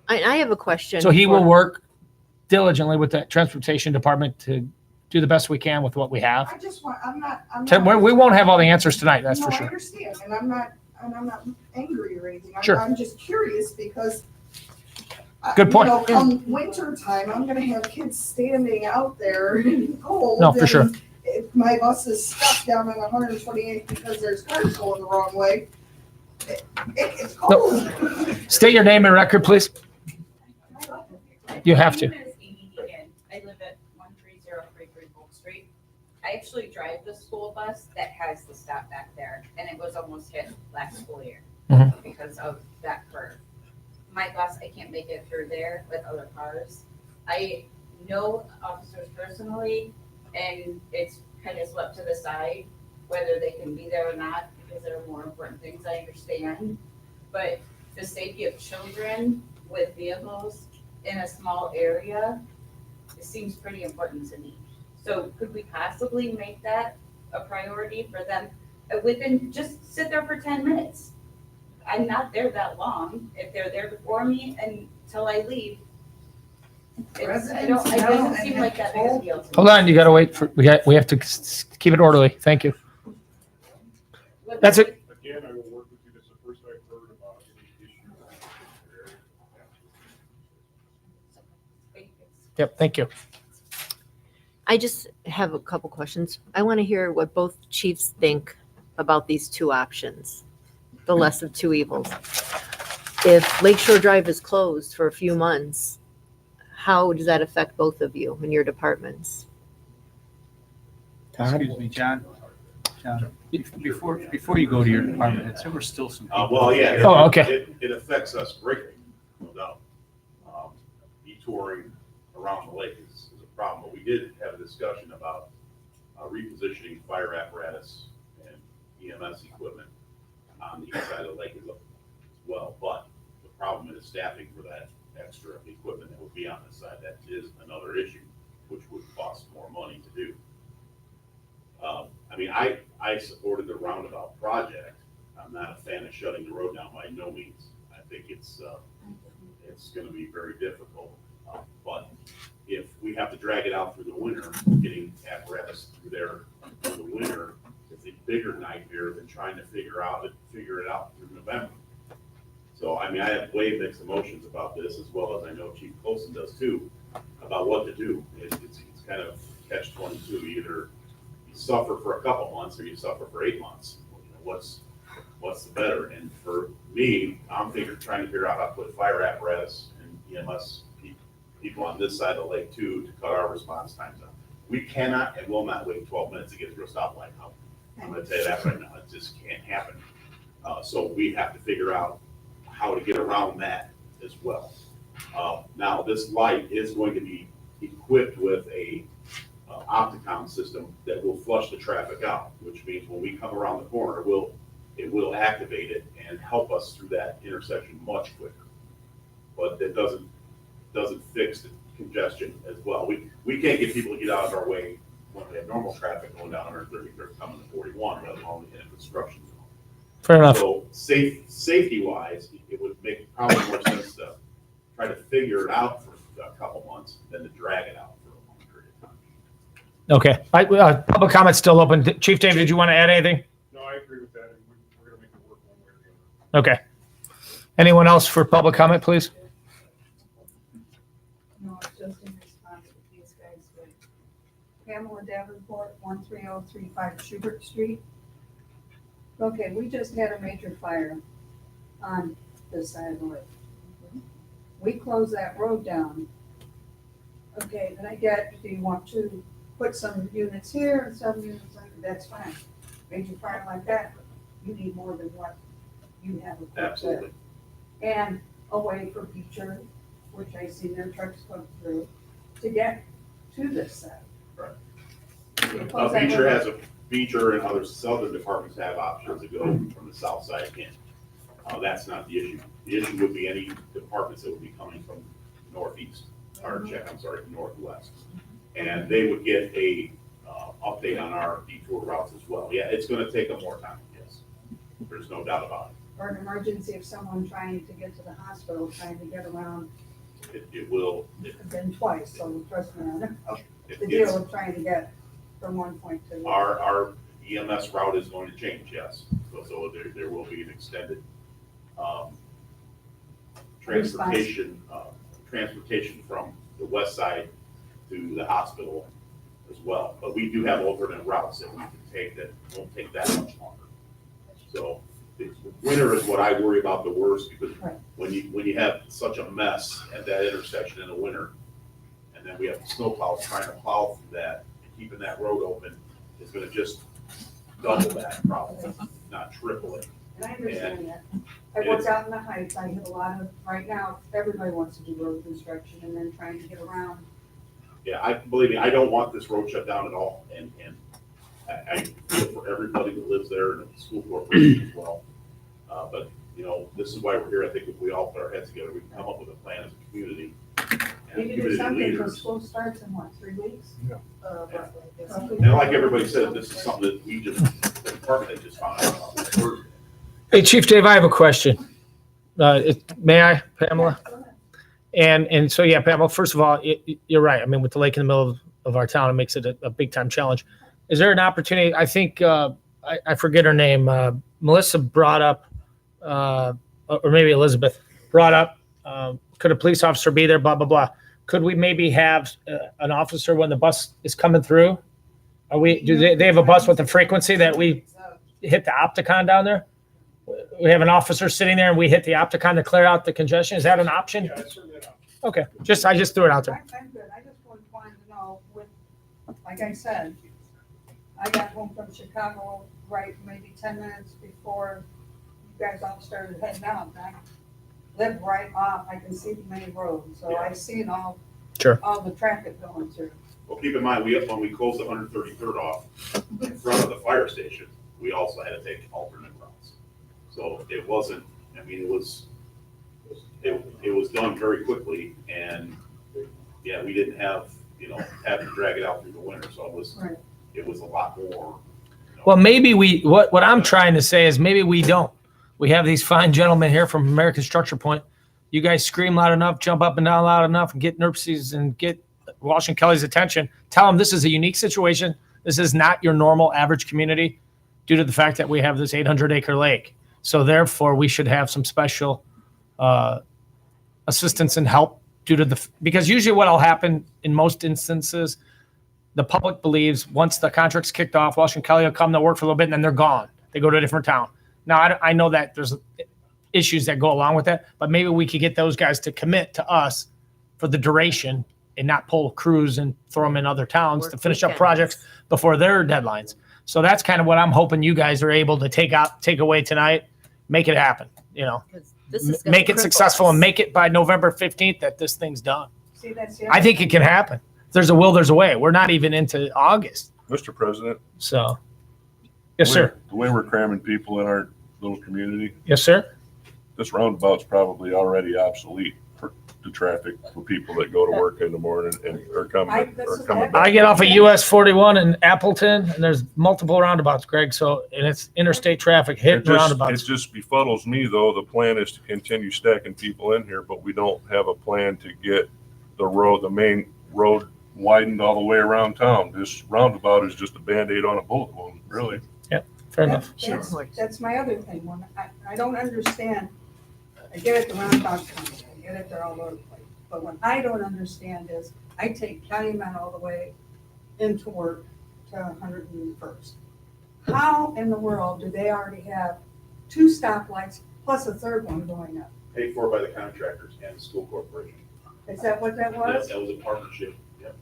I have a question. So he will for- work diligently with the transportation department to do the best we can with what we have. I just want, I'm not. We won't have all the answers tonight, that's for No, I sure. understand, and I'm not angry or anything. Sure. I'm just curious because. Good point. Come winter time, I'm gonna have kids standing out there in the cold. No, for sure. and If my bus is stuck down on 128 because there's cars going the wrong way, it's cold. State your name and record, please. You have to. My name is Amy Deegan. I live at 13033 Polk Street. I actually drive the school bus that has the stop back there, and it was almost hit last school year Mhm. because of that curve. My bus, I can't make it through there with other cars. I know officers personally, and it's kind of swept to the side, whether they can be there or not, because there are more important things, I understand. But the safety of children with vehicles in a small area, it seems pretty important to me. So could we possibly make that a priority for them? Within, just sit there for 10 minutes. I'm not there that long. If they're there before me until I leave, it doesn't seem like that big a deal to me. Hold on, you gotta wait for, we have to keep it orderly. Thank you. That's it. again, I will work with you, this is the first I've heard about any issue. Yep, thank you. I just have a couple questions. I want to hear what both chiefs think about these two options, the less of two evils. if Lakeshore Drive is closed for a few months, how does that affect both of you and your departments? Todd? Excuse me, John. John, before you go to your department heads, there were still some. people Well, yeah. here. Oh, okay. It affects us greatly, no doubt. Detouring around the lake is a problem, but we did have a discussion about repositioning fire apparatus and EMS equipment on the east side of the lake as well. But the problem is staffing for that extra equipment that would be on this side. That is another issue, which would cost more money to do. I mean, I supported the roundabout project. I'm not a fan of shutting the road down by no means. I think it's gonna be very difficult. But if we have to drag it out through the winter, getting apparatus through there through the winter is a bigger nightmare than trying to figure it out through November. So, I mean, I have way mixed emotions about this, as well as I know Chief Colson does too, about what to do. It's kind of catch-22. Either you suffer for a couple months or you suffer for 8 months. You know, what's the better? And for me, I'm trying to figure out how to put fire apparatus and EMS people on this side of the lake too, to cut our response times down. We cannot and will not wait 12 minutes to get through a stoplight now. I'm gonna tell you that right now. It just can't happen. So we have to figure out how to get around that as well. Now, this light is going to be equipped with a Opticom system that will flush the traffic out, which means when we come around the corner, it will activate it and help us through that intersection much quicker. But that doesn't fix the congestion as well. We can't get people to get out of our way when we have normal traffic going down 133rd coming to 41, let alone in a construction zone. Fair enough. So safety-wise, it would make probably more sense to try to figure it out for a couple months than to drag it out for a long period of time. Okay. Public comment's still open. Chief Dave, did you want to add anything? No, I agree with that, and we're gonna make it work one way or the other. Okay. Anyone else for public comment, please? No, it's just in response to these guys. Pamela Davenport, 13035 Schubert Street. Okay, we just had a major fire on this side of the lake. We closed that road down. Okay, then I get, do you want to put some units here and some units like, that's fine. Major fire like that, you need more than what you have equipped there. Absolutely. And a way for Beecher, which I see their trucks come through, to get to this side. Right. You close that Beecher road. has Beecher and other southern departments have options to go from the south side in. That's not the issue. The issue would be any departments that would be coming from northeast, northwest. And they would get a update on our detour routes as well. Yeah, it's gonna take them more time, yes. There's no doubt about Or an emergency of someone trying to get to the hospital, trying to get around, it. It will, I've been twice, so trust me, I know it- the deal with trying to get from one point to the other. our EMS route is going to change, yes. So there will be an extended transportation from the west side to the hospital as well. But we do have alternate routes that we can take that won't take that much longer. So winter is what I worry about the worst, because when you have such a mess at that intersection in the winter, and then we have the snowplows trying to plow through that, and keeping that road open is gonna just double that problem, not triple it. And I understand And that. I work out in the heights, I have a lot of, right now, everybody wants to do road construction and then trying to get around. Yeah, believe me, I don't want this road shut down at all, and I feel for everybody that lives there and the school corporation as well. But, you know, this is why we're here. I think if we all put our heads together, we can come up with a plan as a community. And We can do community something, because leaders. school starts in what, 3 weeks? Yeah. Roughly. And like everybody said, this is something that the department had just found out about. Hey, Chief Dave, I have a question. May I, Pamela? And so, yeah, Pamela, first of all, you're right. I mean, with the lake in the middle of our town, it makes it a big time challenge. Is there an opportunity? I think, I forget her name. Melissa brought up, or maybe Elizabeth brought up, could a police officer be there, blah, blah, blah. Could we maybe have an officer when the bus is coming through? Do they have a bus with a frequency that we hit the Opticon down there? we have an officer sitting there and we hit the Opticon to clear out the congestion? Is that an option? Yeah, I certainly don't. Okay, I just threw it out there. I'm good. I just wanted to know with, like I said, I got home from Chicago, right, maybe 10 minutes before you guys all started heading out. And I live right off, I can see the main road, so I've seen all, Sure. all the traffic going through. Well, keep in mind, when we closed the 133rd off in front of the fire station, we also had to take alternate routes. So it wasn't, I mean, it was done very quickly, and yeah, we didn't have, had to drag it out through the winter, so Right. it was a lot more. Well, maybe what I'm trying to say is maybe we don't. We have these fine gentlemen here from American Structure Point. You guys scream loud enough, jump up and down loud enough, and get NERC's and get Walsh and Kelly's attention. Tell them this is a unique situation. This is not your normal average community due to the fact that we have this 800-acre lake. So therefore, we should have some special assistance and help because usually what will happen in most instances, the public believes once the contract's kicked off, Walsh and Kelly will come, they'll work for a little bit, and then they're gone. They go to a different town. Now, I know that there's issues that go along with that, but maybe we could get those guys to commit to us for the duration and not pull crews and throw them in other towns to finish up projects before their deadlines. So that's kind of what I'm hoping you guys are able to take away tonight, make it happen, This is gonna make it cripple successful us. and make it by November 15th that this thing's done. See, that's the I think it can happen. If there's a will, there's a way. We're not even into August. Mr. President? So, yes, sir. The way we're cramming people in our little community, Yes, sir. this roundabout's probably already obsolete for the traffic for people that go to work in the morning and are coming back. I get off of US 41 in Appleton, and there's multiple roundabouts, Greg. So, and it's interstate traffic hitting It roundabouts. just befuddles me, though. The plan is to continue stacking people in here, but we don't have a plan to get the main road widened all the way around town. This roundabout is just a Band-Aid on a bullet wound, really. Fair enough. That's my other thing. When I don't understand, I get it, the roundabout coming, I get it, they're all over the place. But what I don't understand is, I take Calumet all the way into work to 101st. How in the world do they already have 2 stoplights plus a third one going up? Paid for by the contractors and the school corporation. Is that what that was? That was a partnership, yep.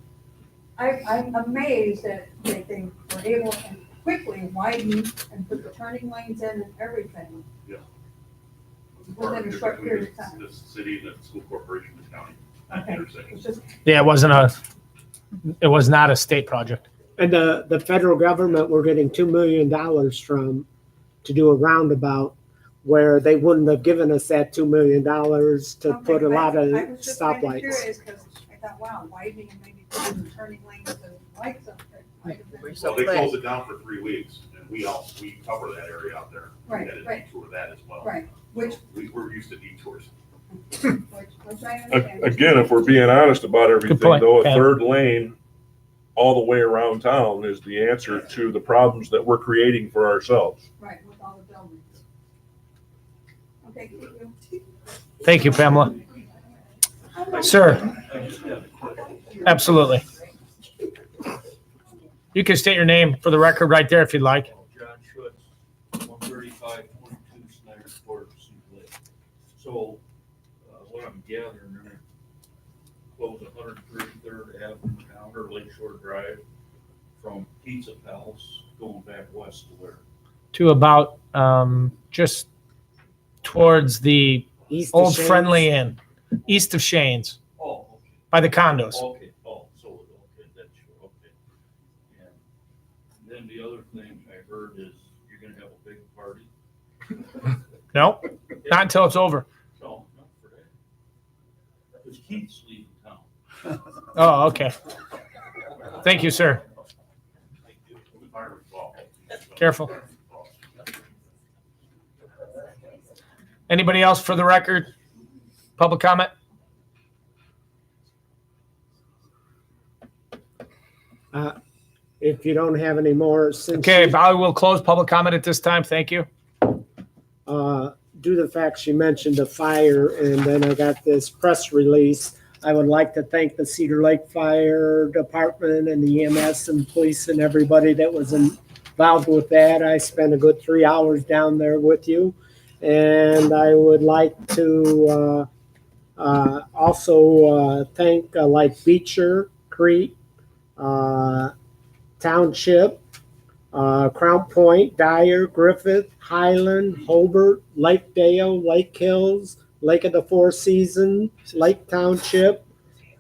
I'm amazed that they were able to quickly widen and put the turning lanes in and everything. Yeah. Within a short period of time. The city and the school corporation, the county. Okay, it's just, Yeah, it was not a state project. And the federal government, we're getting $2 million from to do a roundabout where they wouldn't have given us that $2 million to put a lot of I was just kind of stoplights. curious, because I thought, wow, widening and maybe putting turning lanes and lights up there. might have been- Well, they closed it down for 3 weeks, and we cover that area out there. We Right, had a right. detour of that as well. Right, which We're used to detours. I understand. Again, if we're being honest about everything, point, though, a Pam. third lane all the way around town is the answer to the problems that we're creating for ourselves. Right, with all the buildings. Okay, thank you. Thank you, Pamela. Sir, absolutely. You can state your name for the record right there if you'd like. John Schutz, 135.2 Snyder Court, Sioux Lake. So, what I'm gathering, they're gonna close 133rd Avenue down or Lakeshore Drive from Pizza Palace going back west to where? To about just towards the East of old Shane's. Friendly Inn, east of Shane's, Oh, okay. by the condos. Okay, okay, that's, okay. And then the other thing I heard is you're gonna have a big party. No, not until it's over. No, not for that. Because Keith's leaving town. Oh, okay. Thank you, sir. If I recall. Careful. Anybody else for the record? Public comment? If you don't have any more, since Okay, I will close public comment at this time. Thank you. due to the fact she mentioned the fire, and then I got this press release, I would like to thank the Cedar Lake Fire Department and the EMS and police and everybody that was involved with that. I spent a good 3 hours down there with you. And I would like to also thank like Beecher Creek, Township, Crown Point, Dyer, Griffith, Highland, Hobart, Lake Dale, Lake Hills, Lake of the Four Seasons, Lake Township,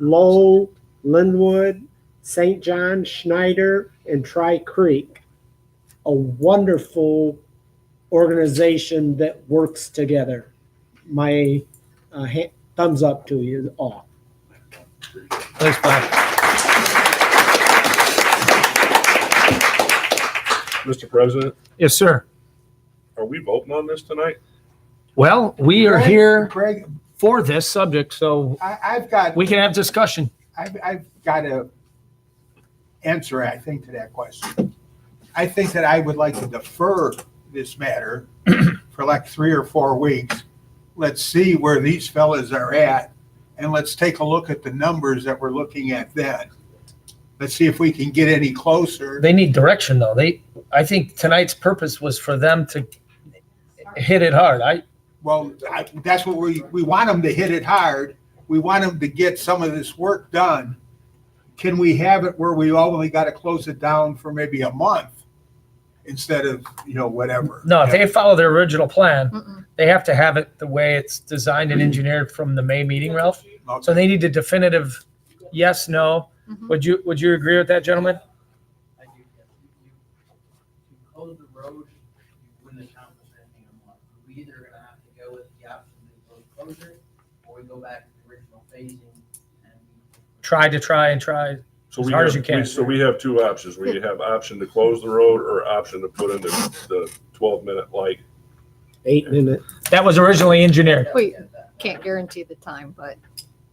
Lowell, Linwood, St. John, Schneider, and Tri Creek. A wonderful organization that works together. My thumbs up to you all. Thanks, Bob. Mr. President, Yes, sir. are we voting on this tonight? Well, we are here Greg, for this subject, so I've got, we can have discussion. I've got a answer, I think, to that question. I think that I would like to defer this matter for like 3 or 4 weeks. Let's see where these fellas are at, and let's take a look at the numbers that we're looking at then. Let's see if we can get any closer. They need direction, though. I think tonight's purpose was for them to hit it hard. That's what we want them to hit it hard. We want them to get some of this work done. Can we have it where we only got to close it down for maybe a month instead of, whatever? No, if they follow their original plan, they have to have it the way it's designed and engineered from the May meeting, Ralph. So they need a definitive yes, no. Would you agree with that, gentlemen? I do. You close the road, you wouldn't accomplish anything in a month. We either gonna have to go with the option of road closure, or we go back to the original phasing and. Try So as we hard have, as you can. So we have two options. We have option to close the road or option to put in the 12-minute light. 8 minutes. That was originally engineered. We can't guarantee the time, but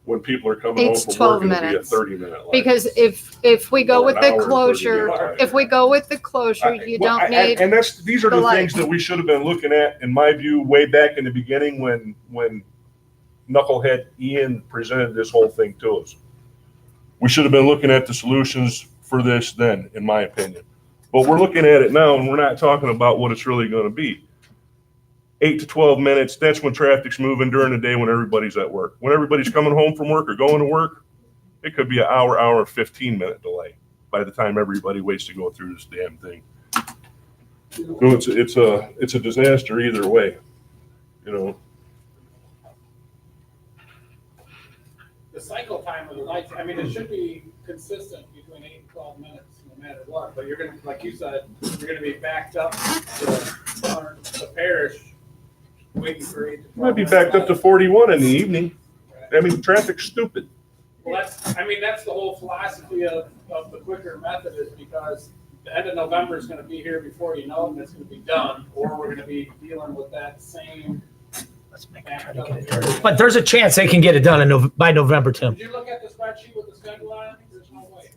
When people are coming home It's from 12 work, it'll be a minutes. 30-minute light. because if we go Or with an the hour and 30 closure, minutes. if we go with the closure, you Well, don't need, And these are the the things light. that we should have been looking at, in my view, way back in the beginning when Knucklehead Ian presented this whole thing to us. We should have been looking at the solutions for this then, in my opinion. But we're looking at it now and we're not talking about what it's really going to be. 8 to 12 minutes, that's when traffic's moving during the day when everybody's at work. When everybody's coming home from work or going to work, it could be an hour and 15-minute delay by the time everybody waits to go through this damn thing. So it's a disaster either way, The cycle time of the lights, I mean, it should be consistent between 8 and 12 minutes, no matter what, but you're gonna, like you said, you're gonna be backed up to the parish waiting for 8 to 12 Might be minutes backed up to light. 41 in the evening. I mean, traffic's stupid. Well, that's the whole philosophy of the quicker method, is because the end of November is gonna be here before you know it, and it's gonna be done, or we're gonna be dealing with that same. But there's a chance they can get it done by November, Tim. Did you look at the spreadsheet with the schedule on it? There's no way.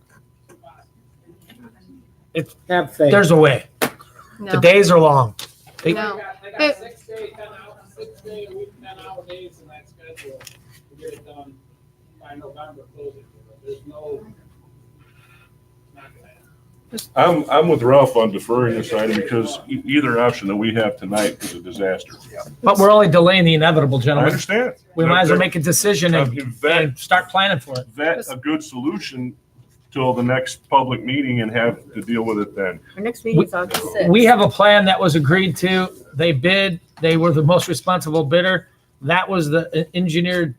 Have faith. There's a way. no. The days are long. They No. got 6 day, 10 hour, 6 day a week, 10-hour days in that schedule to get it done by November closing. There's no. Not gonna happen. I'm with Ralph on deferring this item because either option that we have tonight is a disaster. But we're only delaying the inevitable, I gentlemen. understand. We might as well make a decision and start planning for it. Vet a good solution till the next public meeting and have to deal with it then. Our next meeting is August 6th. We have a plan that was agreed to. They bid. They were the most responsible bidder. That was the engineered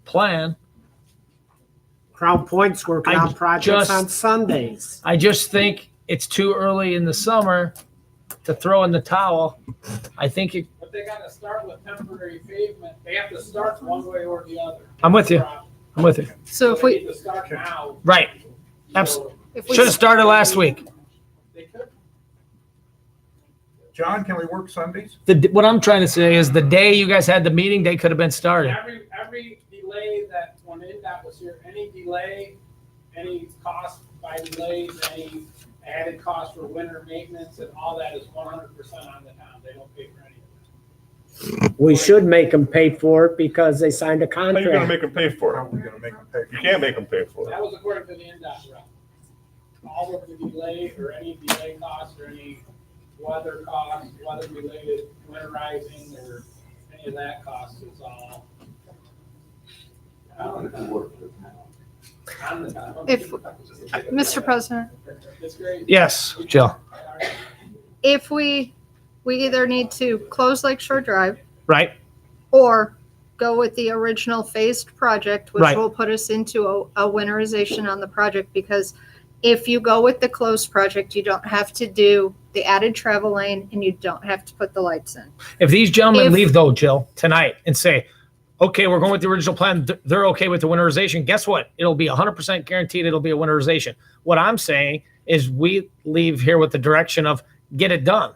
plan. Crown Point's working on projects just- on Sundays. I just think it's too early in the summer to throw in the towel. I think But they gotta start with temporary pavement. They have to start one way or the other. I'm with you. I'm with you. So if They we, need to start now. Right. Absolutely. if we, Should have started last week. They could. John, can we work Sundays? What I'm trying to say is the day you guys had the meeting, they could have been started. Every delay that, when NDOT was here, any delay, any cost by delays, any added cost for winter maintenance and all that is 100% on the town. They don't pay for any of it. We should make them pay for it because they signed a How are you gonna contract. make them pay for How are it? we gonna make them pay? You can't make them pay for it. That was according to the NDOT route. All of the delay or any delay costs or any weather costs, weather related winterizing or any of that cost is all If you work for the town. on the town. If- Mr. President, It's great. Yes, Jill. if we either need to close Lakeshore Drive Right? or go with the original phased project, which Right. will put us into a winterization on the project, because if you go with the closed project, you don't have to do the added travel lane and you don't have to put the lights in. If these gentlemen If- leave though, Jill, tonight and say, okay, we're going with the original plan, they're okay with the winterization, guess what? It'll be 100% guaranteed it'll be a winterization. What I'm saying is we leave here with the direction of get it done.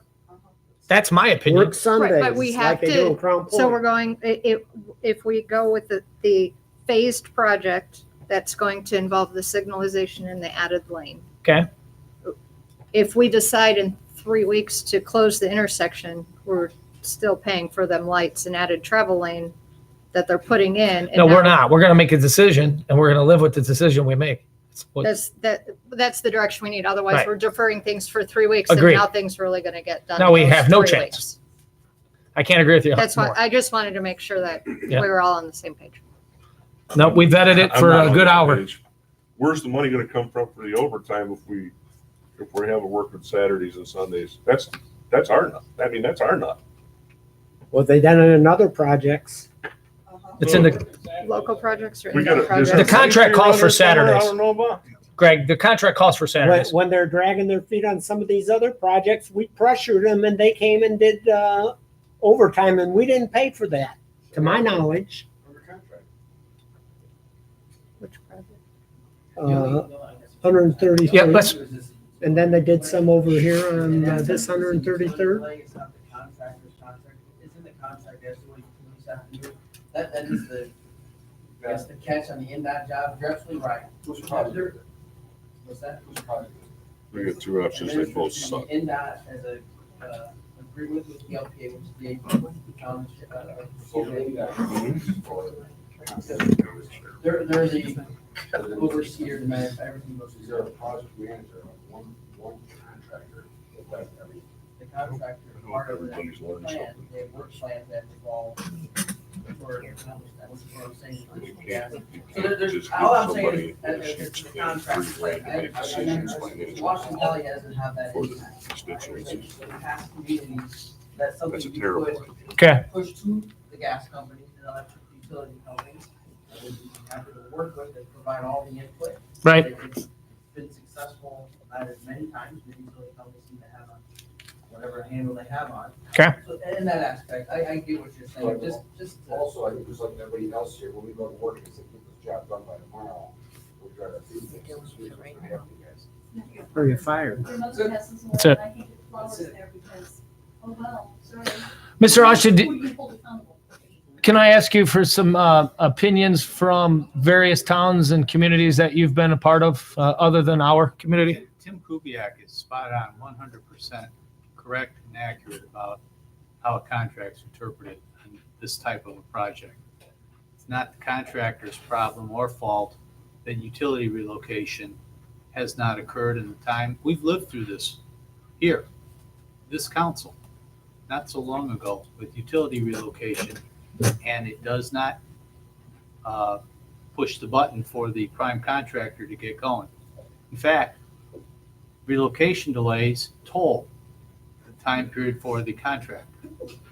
That's my opinion. Work Right, Sundays, but we have like they do in to, Crown so we're Point. going, if we go with the phased project, that's going to involve the signalization and the added lane. Okay. If we decide in 3 weeks to close the intersection, we're still paying for them lights and added travel lane that they're putting in. and No, we're now- not. We're going to make a decision and we're going to live with the decision we make. It's what- That's the direction we need. Otherwise, Right. we're deferring things for 3 weeks and Agreed. now things really going to get done. Now in we those have no 3 chance. weeks. I can't agree with you. That's why, more. I just wanted to make sure that we Yeah. were all on the same page. No, we vetted it I'm for not a on good that hour. page. Where's the money gonna come from for the overtime if we have a working Saturdays and Sundays? That's our nut. I mean, that's our nut. Well, they done it in other projects. It's in the, Local projects or We indoor gotta- the projects? contract calls for I Saturdays. don't know about. Greg, the contract calls for When, Saturdays. when they're dragging their feet on some of these other projects, we pressured them and they came and did, overtime and we didn't pay for that, to my knowledge. Under contract. Which project? 133rd. Yeah, let's, And then they did some over here on this 133rd. It's not the contractor's contract, it's in the contract, that's what police have to do. That is that's the catch on the NDOT job, you're absolutely right. Who's project? What's that? Who's project? We got two options, they both suck. NDOT as a, agreement with the LPA, which is the county, they're the overseer, the man, everything goes Is to there a zero. project manager, one contractor that does everything? The contractor, is part of the Everybody's learning plan, something. they have work plans that involve for accomplish that, which is what I'm saying. You Yeah. can't, you So there- can't there's, just all I'm give saying somebody is, that a it's chance the to contract. free rein to make decisions like this Washington County doesn't have that. for the impact. constituencies. For the past communities, that's something That's a we terrible could idea. okay. push to the gas companies and electric utility companies. And we'd be happy to work with and provide all the input. Right. It's been successful, not as many times, the utility companies seem to have on whatever handle they have on. Okay. So in that aspect, I get what you're saying, just. Also, I think just like everybody else here, when we go to work and say, get this job done by tomorrow, we try to do things. We just have you guys. Or you fired. That's it. I think it flowers there because, oh, well, sorry. Mr. Austin, Who do you hold accountable? can I ask you for some opinions from various towns and communities that you've been a part of, other than our community? Tim Kubiak is spot on, 100% correct and accurate about how a contract's interpreted on this type of a project. It's not the contractor's problem or fault that utility relocation has not occurred in the time. We've lived through this here, this council, not so long ago with utility relocation, and it does not push the button for the prime contractor to get going. In fact, relocation delays toll the time period for the contract.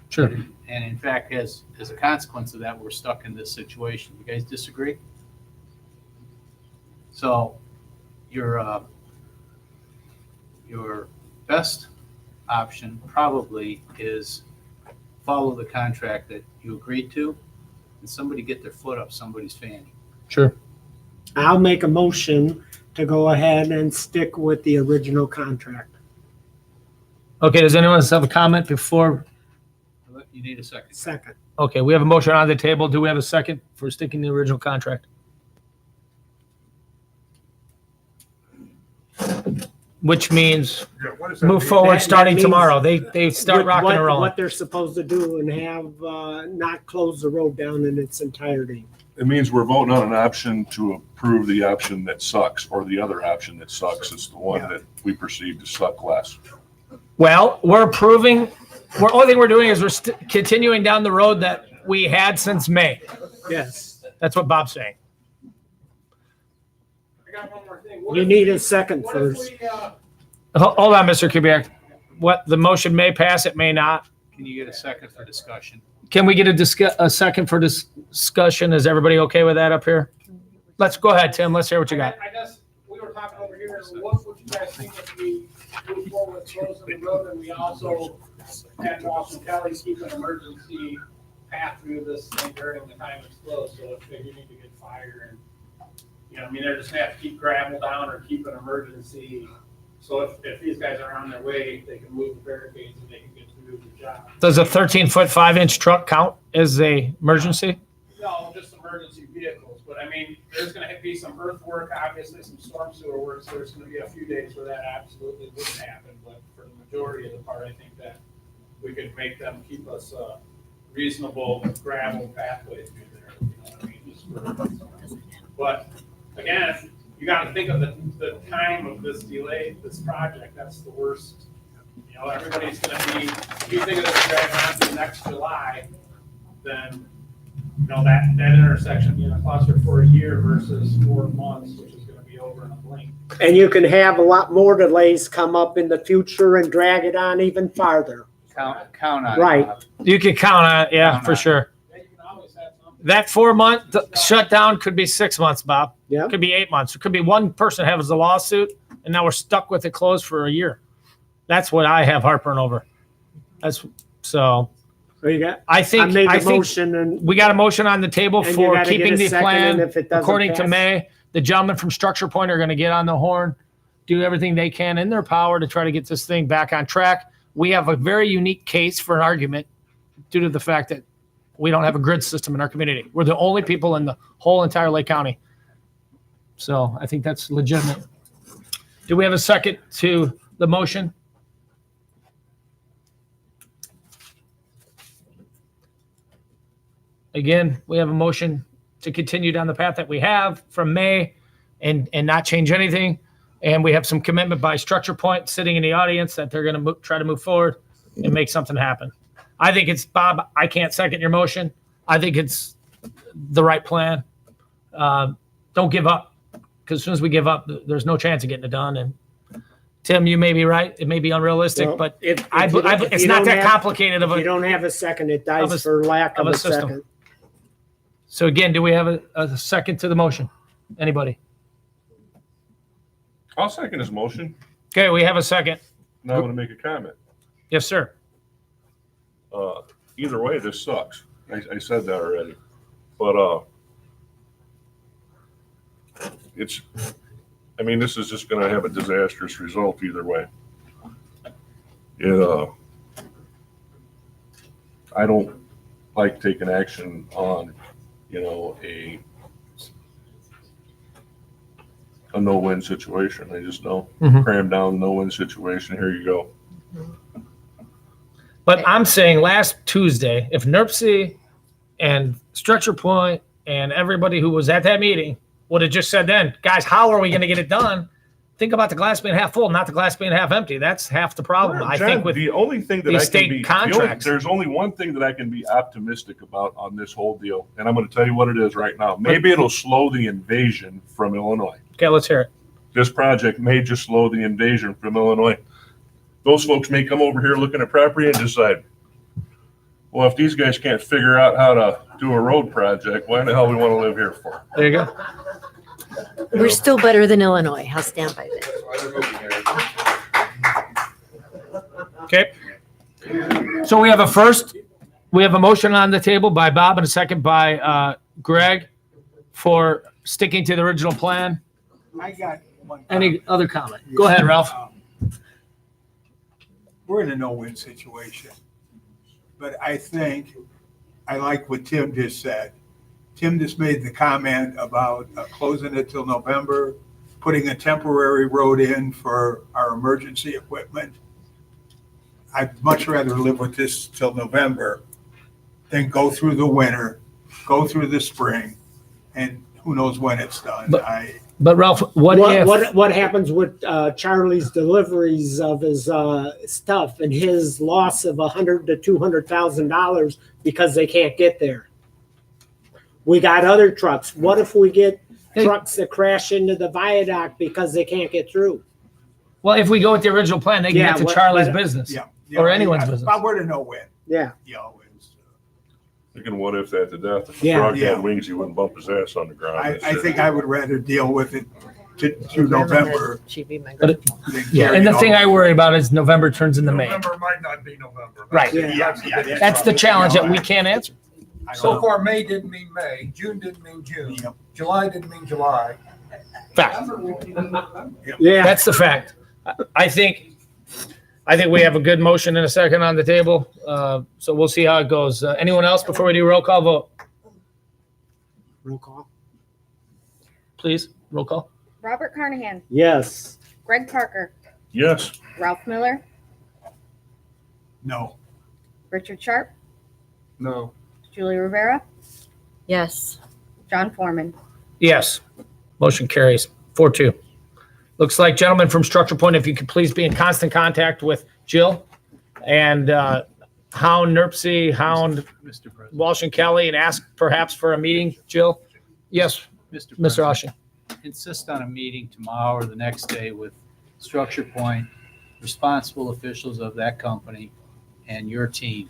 Sure. And in fact, as a consequence of that, we're stuck in this situation. You guys disagree? So your best option probably is follow the contract that you agreed to and somebody get their foot up somebody's fanny. Sure. I'll make a motion to go ahead and stick with the original contract. Okay, does anyone else have a comment before? You need a second. Second. Okay, we have a motion on the table. Do we have a second for sticking to the original contract? Which means Yeah, what does that move mean? forward That starting means- tomorrow. They start What- rocking and rolling. What they're supposed to do and have, not close the road down in its entirety. It means we're voting on an option to approve the option that sucks, or the other option that sucks is the one that we perceive to suck less. Well, we're approving only thing we're doing is we're continuing down the road that we had since May. Yes. That's what Bob's saying. I got one more thing. What You if need we- a second what if first. we, Hold on, Mr. Kubiak. What, the motion may pass, it may not. Can you get a second for discussion? Can we get a second for discussion? Is everybody okay with that up here? Let's go ahead, Tim. Let's hear what you got. I guess we were talking over here, what would you guys think if we move forward with closing the road and we also had Walsh and Kelly keep an emergency path through this thing during the time it's closed, so if they do need to get fire and, you know, I mean, they're just gonna have to keep gravel down or keep an emergency. So if these guys are on their way, they can move the barricades and they can get through the job. Does a 13-foot, 5-inch truck count as a emergency? No, just emergency vehicles, but I mean, there's gonna be some earthwork, obviously some storm sewer work, so there's gonna be a few days where that absolutely wouldn't happen, but for the majority of the part, I think that we could make them keep us a reasonable gravel pathway through there, you know what I mean, just for, but again, you gotta think of the time of this delay, this project, that's the worst. You know, everybody's gonna be, if you think of this dragging on to next July, then you know, that intersection being a cluster for a year versus 4 months, which is gonna be over in a blink. And you can have a lot more delays come up in the future and drag it on even farther. Count on it. Right. Bob. You can count on it, yeah, Count for on it. sure. Yeah, you can always have something. That 4-month shutdown could be 6 months, Bob. Yeah. Could be 8 months. It could be one person has a lawsuit and now we're stuck with it closed for a year. That's what I have heartburn over. That's so. What you got? I think I made the I think motion and we got a motion on the table And you for gotta get keeping a the second, plan and if it doesn't according to pass- May. The gentlemen from Structure Point are going to get on the horn, do everything they can in their power to try to get this thing back on track. We have a very unique case for an argument due to the fact that we don't have a grid system in our community. We're the only people in the whole entire Lake County. So I think that's legitimate. Do we have a second to the motion? Again, we have a motion to continue down the path that we have from May and not change anything. And we have some commitment by Structure Point sitting in the audience that they're going to try to move forward and make something happen. I think it's, Bob, I can't second your motion. I think it's the right plan. Don't give up, because as soon as we give up, there's no chance of getting it done. And Tim, you may be right. It may be unrealistic, Well, but if it's you not don't that have- complicated of if you a. don't have a second, it of dies a- for lack of of a a system. second. So again, do we have a second to the motion? Anybody? I'll second his motion. Okay, we have a second. Now I'm gonna make a comment. Yes, sir. Either way, this sucks. I said that already. But, it's, I mean, this is just gonna have a disastrous result either way. I don't like taking action on, a no-win situation. I just know, Mhm. cram down, no-win situation, here you go. But I'm saying last Tuesday, if NERC and Structure Point and everybody who was at that meeting would have just said then, guys, how are we going to get it done? Think about the glass being half full, not the glass being half empty. That's half the problem. I John, think with the only thing that these I state can be, contracts. there's only one thing that I can be optimistic about on this whole deal, and I'm going to tell you what it is right now. Maybe it'll slow the invasion from Illinois. Okay, let's hear it. This project may just slow the invasion from Illinois. Those folks may come over here looking at property and decide, well, if these guys can't figure out how to do a road project, why the hell we want to live here for? There you go. We're still better than Illinois. I'll stand by that. Okay. So we have a motion on the table by Bob and a second by Greg for sticking to the original plan. I got one. Any other comment? Go ahead, Ralph. We're in a no-win situation. But I think, I like what Tim just said. Tim just made the comment about closing it till November, putting a temporary road in for our emergency equipment. I'd much rather live with this till November than go through the winter, go through the spring, and who knows when it's done. But- But Ralph, what if? What happens with Charlie's deliveries of his stuff and his loss of $100,000 to $200,000 because they can't get there? We got other trucks. What if we get trucks that crash into the viaduct because they can't get through? Well, if we go with the original plan, they can Yeah, get to what- Charlie's but- business Yeah. or anyone's business. But we're to know when, Yeah. you know, it's, Thinking what if that to death, if the Yeah. truck Yeah. had wings, he wouldn't bump his ass on the ground. I think I would rather deal with it to November. But Yeah, and the thing I worry about is November turns into May. November might not be November. Right. Yeah. That's the challenge that we can't answer. So far, May didn't mean May, June didn't mean June, Yep. July didn't mean July. Fact. Yeah. That's the fact. I think we have a good motion and a second on the table. So we'll see how it goes. Anyone else before we do roll call vote? Roll call. Please, roll call. Robert Carnahan, Yes. Greg Parker, Yes, Ralph Miller, No. Richard Sharp, No. Julie Rivera, Yes. John Foreman. Yes. Motion carries 4-2. Looks like, gentlemen from Structure Point, if you could please be in constant contact with Jill and hound NERC, hound Mr. President. Walsh and Kelly, and ask perhaps for a meeting, Jill? Yes, Mr. Mr. President, Oshie. insist on a meeting tomorrow or the next day with Structure Point, responsible officials of that company, and your team,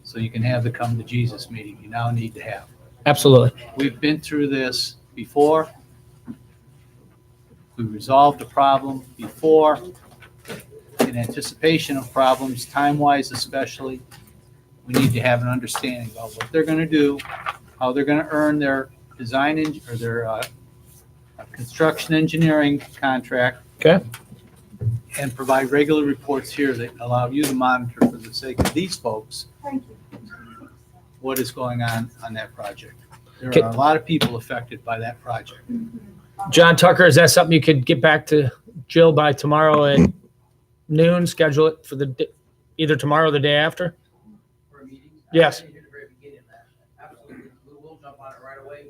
so you can have the come to Jesus meeting you now need to have. Absolutely. We've been through this before. We resolved the problem before in anticipation of problems, time-wise especially. We need to have an understanding about what they're going to do, how they're going to earn their design or their construction engineering contract. Okay. And provide regular reports here that allow you to monitor for the sake of these folks Thank you. what is going on that project. There Okay. are a lot of people affected by that project. John Tucker, is that something you could get back to Jill by tomorrow at noon? Schedule it for either tomorrow or the day after? For a meeting? Yes. I didn't hear the very beginning of that. Absolutely, we'll jump on it right away.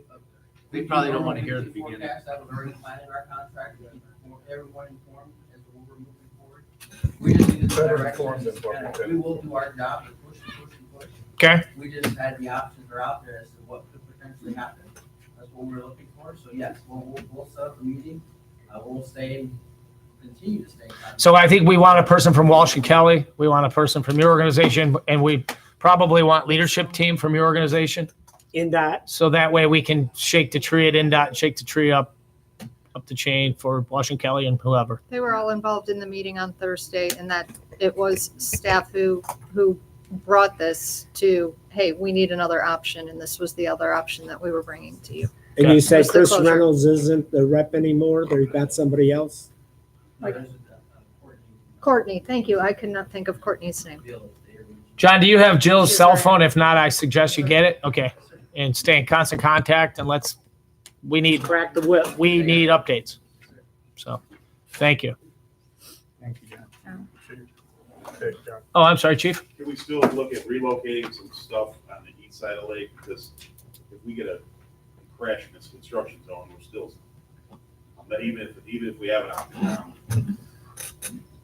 They probably don't want to hear the beginning. Forecast, that was already planned in our contract, to keep everyone informed as to what we're moving forward. We just need to Better informed than what we we will do our job and push and push and push. Okay. We just had the options are out there as to what could potentially happen. That's what we're looking for. So yes, we'll set up a meeting. We'll continue to stay in contact. So I think we want a person from Walsh and Kelly. We want a person from your organization, and we probably want leadership team from your organization. NDOT. So that way we can shake the tree at NDOT, shake the tree up the chain for Walsh and Kelly and whoever. They were all involved in the meeting on Thursday, and that it was staff who brought this to, hey, we need another option, and this was the other option that we were bringing to you. And you said What's the Chris closure? Reynolds isn't the rep anymore? They got somebody else? Courtney, thank you. I could not think of Courtney's name. John, do you have Jill's cell phone? If not, I suggest you get it. Okay. And stay in constant contact and we need Crack the whip. we need updates. So, thank you. Thank you, John. Okay, John. Oh, I'm sorry, Chief. Can we still look at relocating some stuff on the east side of the lake? Because if we get a crash in this construction zone, we're still, but even if we have an option down,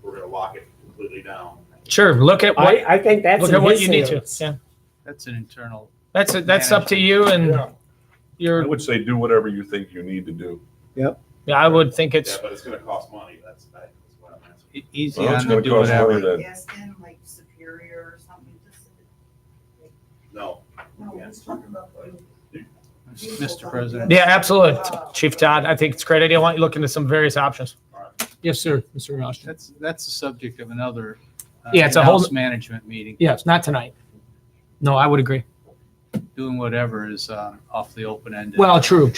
we're gonna lock it completely down. Sure. Look at what I think that's look in at what his you need to. hands. Yeah. That's an internal. That's up to you and Yeah. I your would say do whatever you think you need to do. yeah, I would think Yeah, it's but it's gonna cost money. That's what I'm asking. Easy Well, it's on gonna them, do cost money whatever. then. Gaston, like Superior or something, just. No. No, he's talking about the. Mr. President. yeah, absolutely. Chief Todd, I think it's a great idea. I want you to look into some various options. Yes, sir, Mr. Ross. That's the subject of another. Yeah, it's a whole- in-house management meeting. Yes, not tonight. No, I would agree. Doing whatever is off the open end. Well, true.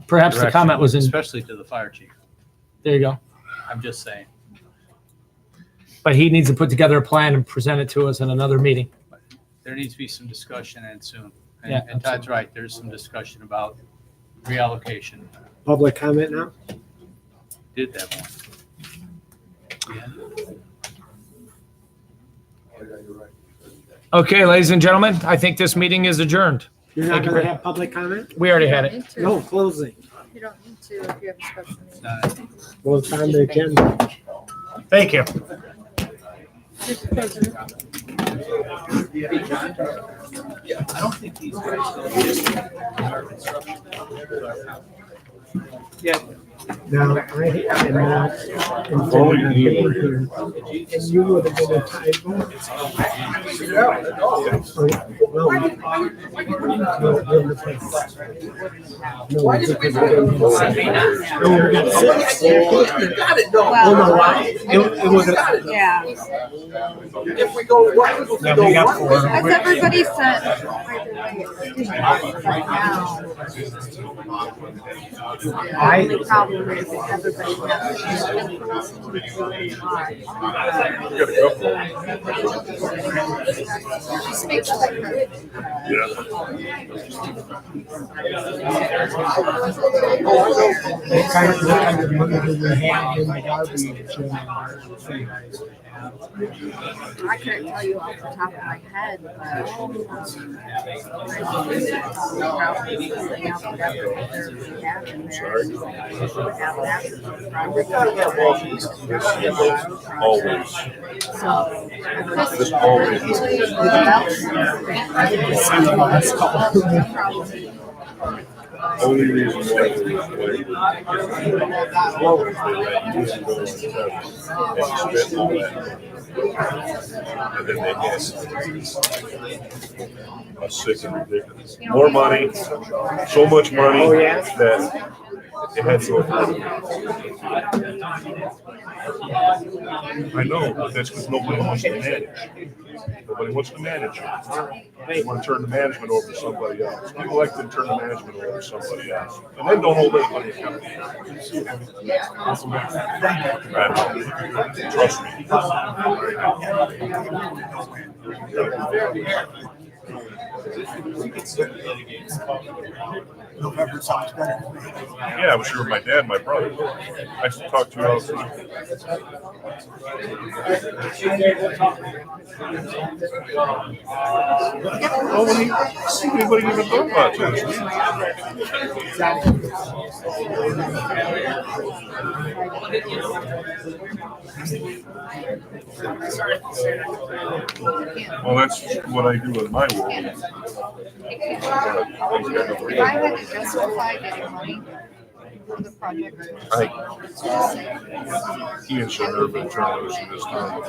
Perhaps the comment was in, Especially to the fire chief. there you go. I'm just saying. But he needs to put together a plan and present it to us in another meeting. There needs to be some discussion and soon. Yeah, And Todd's right, there's some discussion about reallocation. Public comment now? Did that one. Yeah. Okay, ladies and gentlemen, I think this meeting is adjourned. You're not Thank you gonna very- have public comment? We already had it. No, closing. You don't need to. too, if you have a special It's meeting. not, Well, it's on the agenda. Thank you. Mr. President. I don't think these guys Yeah. Now, I am not informed on being here, and you would have been a tie vote. Well, no, you're the president. No, because we didn't have six. No, we got six. Oh, no, it was, Yeah. if we go, Yeah, we got four. Has everybody sent? Right now. I, The problem is that everybody has. She speaks like her. what kind of money do we have in the garbage? I couldn't tell you off the top of my head, but. Always. So. Just always. Only reason why they let you go and spend all that. And then they get sick and ridiculous. More money, so much money that it had to go through. I know, but that's because nobody wants to manage. Nobody wants to manage it. They want to turn the management over to somebody else. People like to turn the management over to somebody else. And then don't hold anybody accountable. Trust me. November sounds better. Yeah, I was sure my dad and my brother. I used to talk to you all the time. Nobody even thought about this. Well, that's what I do in my world. If I had to justify getting money for the project. Ian should have been journalist in this town.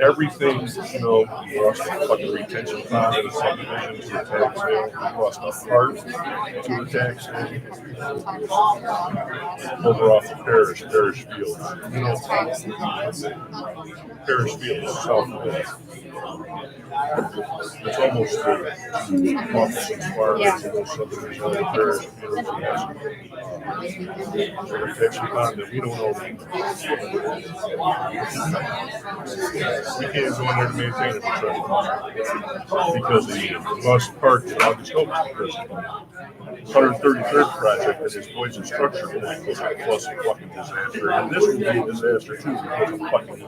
Everything, you know, we lost a fucking retention fund to the subdivision, to the tax sale. We lost a part to the tax sale. Over off the Parish Field. You know, Parish Field, south of that. It's almost the office and fire subdivision of the Parish Field. Retention fund that we don't know. We can't go in there to maintain it because the bus park in August Oaks, 133rd project that is poison structure was a plus a fucking disaster. And this will be a disaster too because of fucking